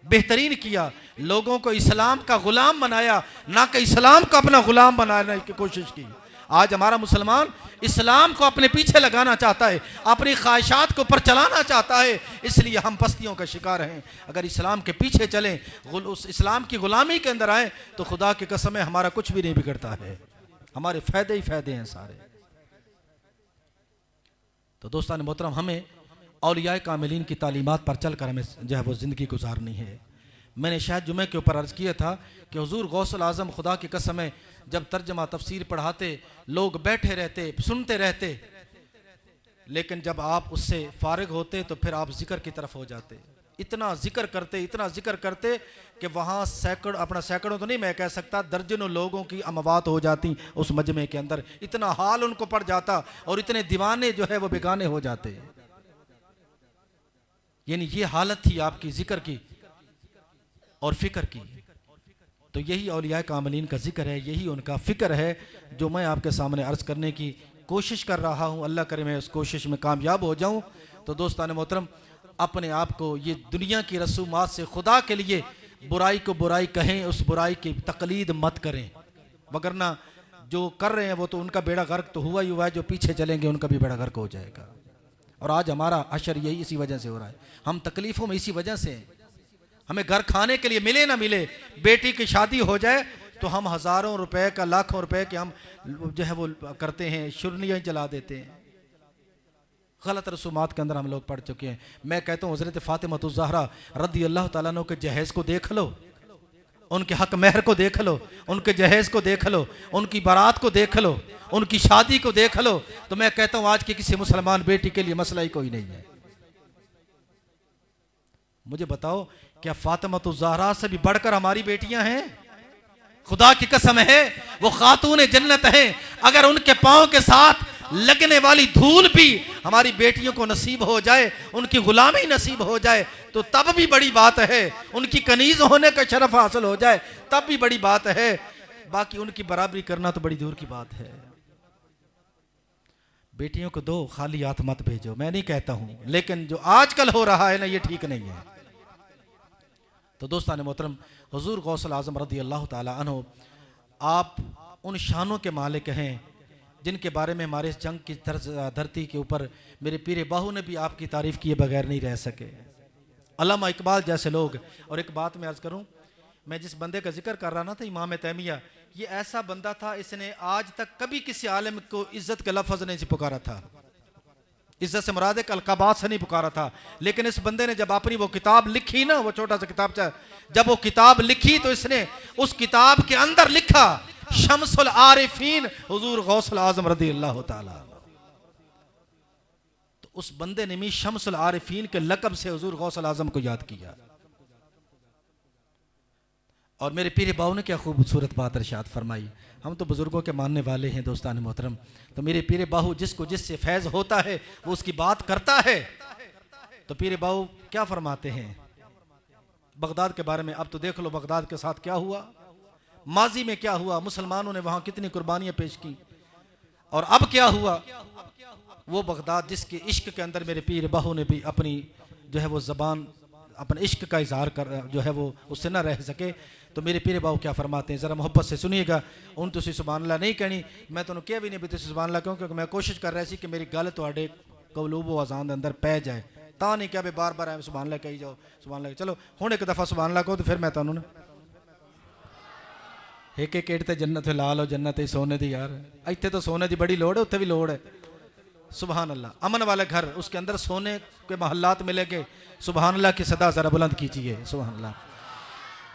बेहतरीन किया, लोगों को इस्लाम का गुलाम बनाया, ना कि इस्लाम को अपना गुलाम बनाने की कोशिश की। आज हमारा मुसलमान इस्लाम को अपने पीछे लगाना चाहता है, अपनी ख्वाहिशात को ऊपर चलाना चाहता है, इसलिए हम पस्तियों का शिकार हैं। अगर इस्लाम के पीछे चलें, उस इस्लाम की गुलामी के अंदर आए, तो खुदा की कसम है हमारा कुछ भी नहीं बिगड़ता है, हमारे फ़ायदे ही फ़ायदे हैं सारे। तो दोस्तान मोहतरम, हमें औलियाए कामिलीन की तालीमात पर चल कर हमें जो है वो ज़िंदगी गुजारनी है। मैंने शायद जुमे के ऊपर अर्ज़ किया था कि हुजूर गौसुल आज़म खुदा की कसम है, जब तर्जमा तफसीर पढ़ाते लोग बैठे रहते सुनते रहते, लेकिन जब आप उससे फारिग होते तो फिर आप जिक्र की तरफ हो जाते। इतना जिक्र करते कि वहाँ सैकड़ों तो नहीं मैं कह सकता, दर्जनों लोगों की अमवात हो जाती उस मजमे के अंदर। इतना हाल उनको पड़ जाता और इतने दीवाने जो है वो बेगाने हो जाते। यानी ये हालत थी आपकी जिक्र की और फिक्र की। तो यही औलिया कामिलीन का जिक्र है, यही उनका फ़िक्र है जो मैं आपके सामने अर्ज़ करने की कोशिश कर रहा हूँ। अल्लाह करे मैं उस कोशिश में कामयाब हो जाऊँ। तो दोस्तान मोहतरम, अपने आप को ये दुनिया की रसूमात से खुदा के लिए बुराई को बुराई कहें, उस बुराई की तकलीद मत करें, वगरना जो कर रहे हैं वो तो उनका बेड़ा गर्क तो हुआ ही हुआ है, जो पीछे चलेंगे उनका भी बेड़ा गर्क हो जाएगा। और आज हमारा हशर यही इसी वजह से हो रहा है, हम तकलीफ़ों में इसी वजह से हैं। हमें घर खाने के लिए मिले ना मिले, बेटी की शादी हो जाए तो हम हज़ारों रुपए का, लाखों रुपए के हम जो है वो करते हैं, शुरनियाँ जला देते हैं। गलत रसूमात के अंदर हम लोग पढ़ चुके हैं। मैं कहता हूँ हज़रत फ़ातिमा ज़हरा रज़ी अल्लाह तआला अन्हा के जहेज़ को देख लो, उनके हक महर को देख लो, उनके जहेज़ को देख लो, उनकी बारात को देख लो, उनकी शादी को देख लो, तो मैं कहता हूँ आज की किसी मुसलमान बेटी के लिए मसला ही कोई नहीं है। मुझे बताओ, क्या फ़ातिमा ज़हरा से भी बढ़कर हमारी बेटियां हैं? खुदा की कसम है वो खातून जन्नत हैं। अगर उनके पाँव के साथ लगने वाली धूल भी हमारी बेटियों को नसीब हो जाए, उनकी गुलामी नसीब हो जाए, तो तब भी बड़ी बात है। उनकी कनीज़ होने का शरफ हासिल हो जाए तब भी बड़ी बात है। बाकी उनकी बराबरी करना तो बड़ी दूर की बात है। बेटियों को दो, खाली हाथ मत भेजो, मैं नहीं कहता हूँ, लेकिन जो आजकल हो रहा है ना, ये ठीक नहीं है। तो दोस्तान मोहतरम, हुजूर गौसुल आज़म रज़ी अल्लाह तआला अन्हु आप उन शानों के मालिक हैं जिनके बारे में हमारे इस जंग की धरती के ऊपर मेरे पीरे बाहू ने भी आपकी तारीफ़ किए बगैर नहीं रह सके। अल्लामा इकबाल जैसे लोग। और एक बात मैं अर्ज़ करूं, मैं जिस बंदे का जिक्र कर रहा ना था, इमाम तैमिया, ये ऐसा बंदा था, इसने आज तक कभी किसी आलिम को इज़्ज़त का लफ्ज़ नहीं पुकारा था। इज़्ज़त से मुराद अलकाबात से नहीं पुकारा था। लेकिन इस बंदे ने जब अपनी वो किताब लिखी ना, वो छोटा सा किताब, जब वो किताब लिखी तो इसने उस किताब के अंदर लिखा शम्सुल आरिफीन हुजूर गौसुल आज़म रज़ी अल्लाह तआला। तो उस बंदे ने भी शम्सुल आरिफीन के लक़ब से हुजूर गौसुल आज़म को याद किया। और मेरे पीर बाऊ ने क्या खूबसूरत बात इरशाद फरमाई। हम तो बुज़ुर्गों के मानने वाले हैं दोस्तान मोहतरम, तो मेरे पीर बाहू जिसको जिससे फैज़ होता है वो उसकी बात करता है। तो पीर बाहू क्या फरमाते हैं बगदाद के बारे में। अब तो देख लो बगदाद के साथ क्या हुआ, माजी में क्या हुआ, मुसलमानों ने वहाँ कितनी कुर्बानियाँ पेश की, और अब क्या हुआ। वो बगदाद जिसके इश्क के अंदर मेरे पीर बाहू ने भी अपनी जो है वो ज़बान अपने इश्क का इजहार कर जो है वो उससे ना रह सके। तो मेरे पीर बाहू क्या फरमाते हैं, ज़रा मोहब्बत से सुनिएगा। उन तुसी सुभान अल्लाह नहीं कहनी, मैं तुम क्या भी नहीं भी तुसी सुभान अल्लाह क्यों, क्योंकि मैं कोशिश कर रहा सी कि मेरी गल तुहाडे कवलूब अजान अंदर पै जाए, ता नहीं क्या बार बार आए सुभान अल्लाह कही जाओ सुभान अल्लाह। चलो हुण एक दफ़ा सुभान अल्लाह कहो तो फिर मैं तुहानू ना एक एक केट ते जन्नत ला लो, जन्नत सोने दी यार, इत्थे तो सोने की बड़ी लोड़ है, उत्थे भी लोड़ है। सुभान अल्लाह, अमन वाले घर उसके अंदर सोने के महल्लात मिलेंगे। सुभान अल्लाह की सदा जरा बुलंद कीजिए सुभान अल्लाह।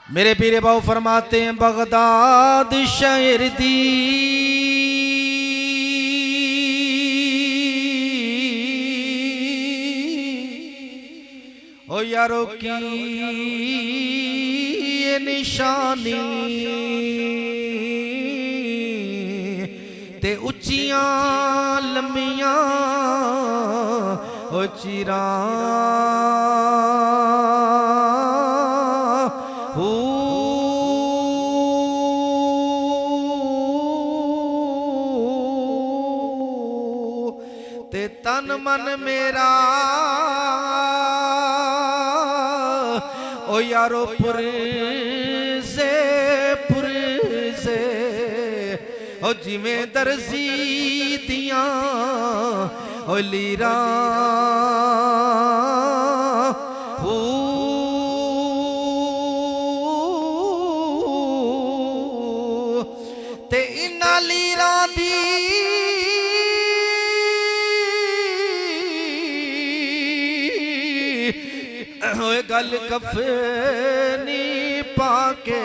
मेरे पीरे बाबू फरमाते हैं बगदाद शहर दी ओ यारो की निशानी ते उच्चियां लम्मियां ओ चिरा ते तन मन मेरा ओ यारो पुरसे ओ जिमें दर्जी दियां ओ लीरा ते इन्ना लीरा दी गल कफनी पाके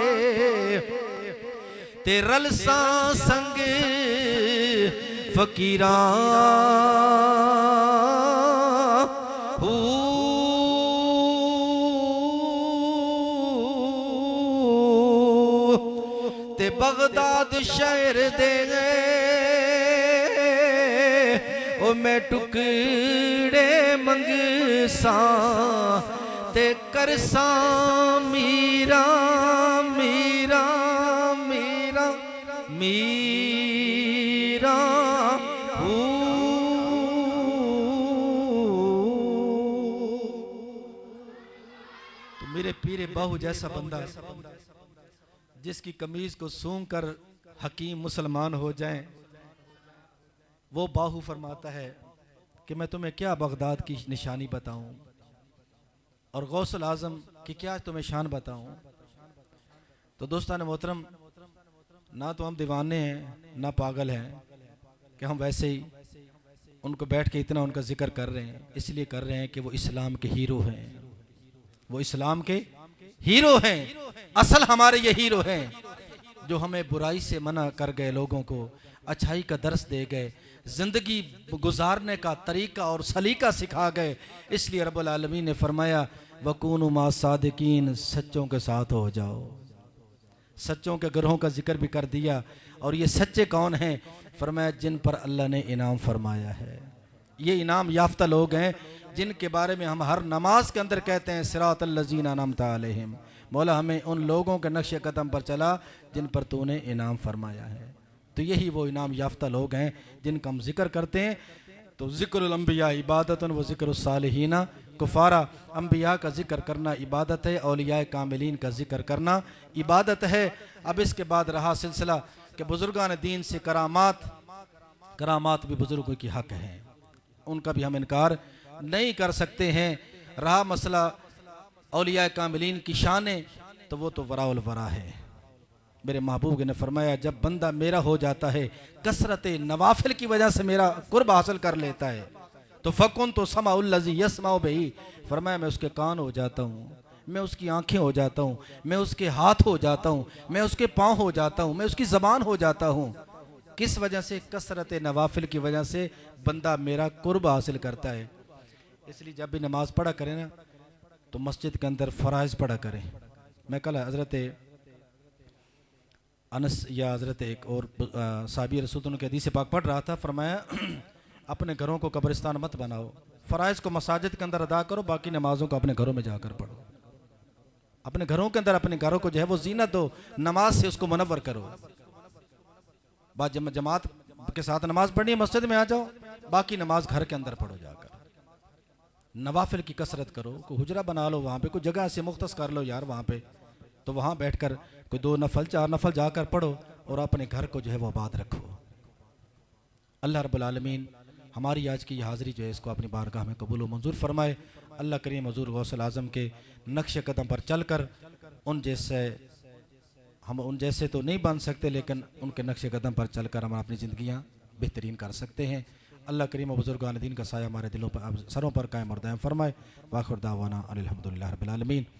ते रलसा संग फकीरा ते बगदाद शहर दे ओ मैं टुकड़े मंगसा ते करसा मीरा मीरा मीरा मीरा तो मेरे पीरे बाहू जैसा बंदा जिसकी कमीज को सूंघ कर हकीम मुसलमान हो जाए, वो बाहू फरमाता है कि मैं तुम्हें क्या बगदाद की निशानी बताऊं और गौसल आजम की क्या तुम्हें शान बताऊं। तो दोस्तान मोहतरम, ना तो हम दीवाने हैं ना पागल हैं कि हम वैसे ही उनको बैठ के इतना उनका जिक्र कर रहे हैं। इसलिए कर रहे हैं कि वो इस्लाम के हीरो हैं, वो इस्लाम के हीरो हैं। असल हमारे ये हीरो हैं जो हमें बुराई से मना कर गए, लोगों को अच्छाई का दर्स दे गए, जिंदगी गुजारने का तरीका और सलीका सिखा गए। इसलिए रब्बुल आलमीन ने फरमाया वकूनु मा सादिकीन, सच्चों के साथ हो जाओ। सच्चों के ग्रोहों का जिक्र भी कर दिया। और ये सच्चे कौन हैं? फरमाया जिन पर अल्लाह ने इनाम फरमाया है। ये इनाम याफ्ता लोग हैं जिनके बारे में हम हर नमाज के अंदर कहते हैं सिरातल लज़ीना अनअमता अलैहिम। मौला हमें उन लोगों के नक्शे कदम पर चला जिन पर तूने इनाम फरमाया है। तो यही वो इनाम याफ्ता लोग हैं जिनका हम जिक्र करते हैं। तो ज़िक्रुल अंबिया इबादतन व ज़िक्रुस सालिहीना कुफारा। अंबिया का जिक्र करना इबादत है, औलिया कामिलीन का जिक्र करना इबादत है। अब इसके बाद रहा सिलसिला कि बुजुर्गान दीन से करामात भी बुजुर्गों की हक हैं, उनका भी हम इनकार नहीं कर सकते हैं। रहा मसला औलिया कामिलीन की शान, तो वो तो वराउल वरा है। मेरे महबूब ने फरमाया जब बंदा मेरा हो जाता है, कसरत नवाफिल की वजह से मेरा कुर्ब हासिल कर लेता है, तो फ़कुन तो समाउल्लज़ी यस्माउ बिही। फरमाया मैं उसके कान हो जाता हूँ, मैं उसकी आंखें हो जाता हूँ, मैं उसके हाथ हो जाता हूँ, मैं उसके पाँव हो जाता हूँ, मैं उसकी ज़बान हो जाता हूँ। किस वजह से? कसरत नवाफिल की वजह से बंदा मेरा कुर्ब हासिल करता है। इसलिए जब भी नमाज़ पढ़ा करें ना, तो मस्जिद के अंदर फ़राइज़ पढ़ा करें। मैं कल हज़रत अनस या हज़रत एक और साहबी रसूल के हदीस पाक पढ़ रहा था, फरमाया अपने घरों को कब्रिस्तान मत बनाओ, फ़राइज़ को मसाजिद के अंदर अदा करो, बाकी नमाज़ों को अपने घरों में जाकर पढ़ो। अपने घरों के अंदर अपने घरों को जो है वो जीनत दो, नमाज से उसको मुनव्वर करो। जमात के साथ नमाज पढ़नी है, मस्जिद में आ जाओ, बाकी नमाज घर के अंदर पढ़ो जाकर। नवाफिल की कसरत करो, कोई हुजरा बना लो, वहाँ पे कोई जगह से मुख्तस कर लो यार वहाँ पे, तो वहाँ बैठकर कोई 2 नफल 4 नफल जाकर पढ़ो और अपने घर को जो है वो आबाद रखो। अल्लाह रब्बुल आलमीन हमारी आज की हाज़िरी जो है इसको अपनी बारगाह में कबूल व मंजूर फरमाए। अल्लाह करीम हुज़ूर गौसल आज़म के नक्श कदम पर चलकर हम उन जैसे तो नहीं बन सकते, लेकिन उनके नक्श कदम पर चलकर हम अपनी ज़िंदगियाँ बेहतरीन कर सकते हैं। अल्लाह करीम बुज़ुर्गान दीन का साया हमारे दिलों पर सरों पर कायम और दायम फरमाए। वाखिर दावाना अनिल हम्दुलिल्लाहि रब्बिल आलमीन।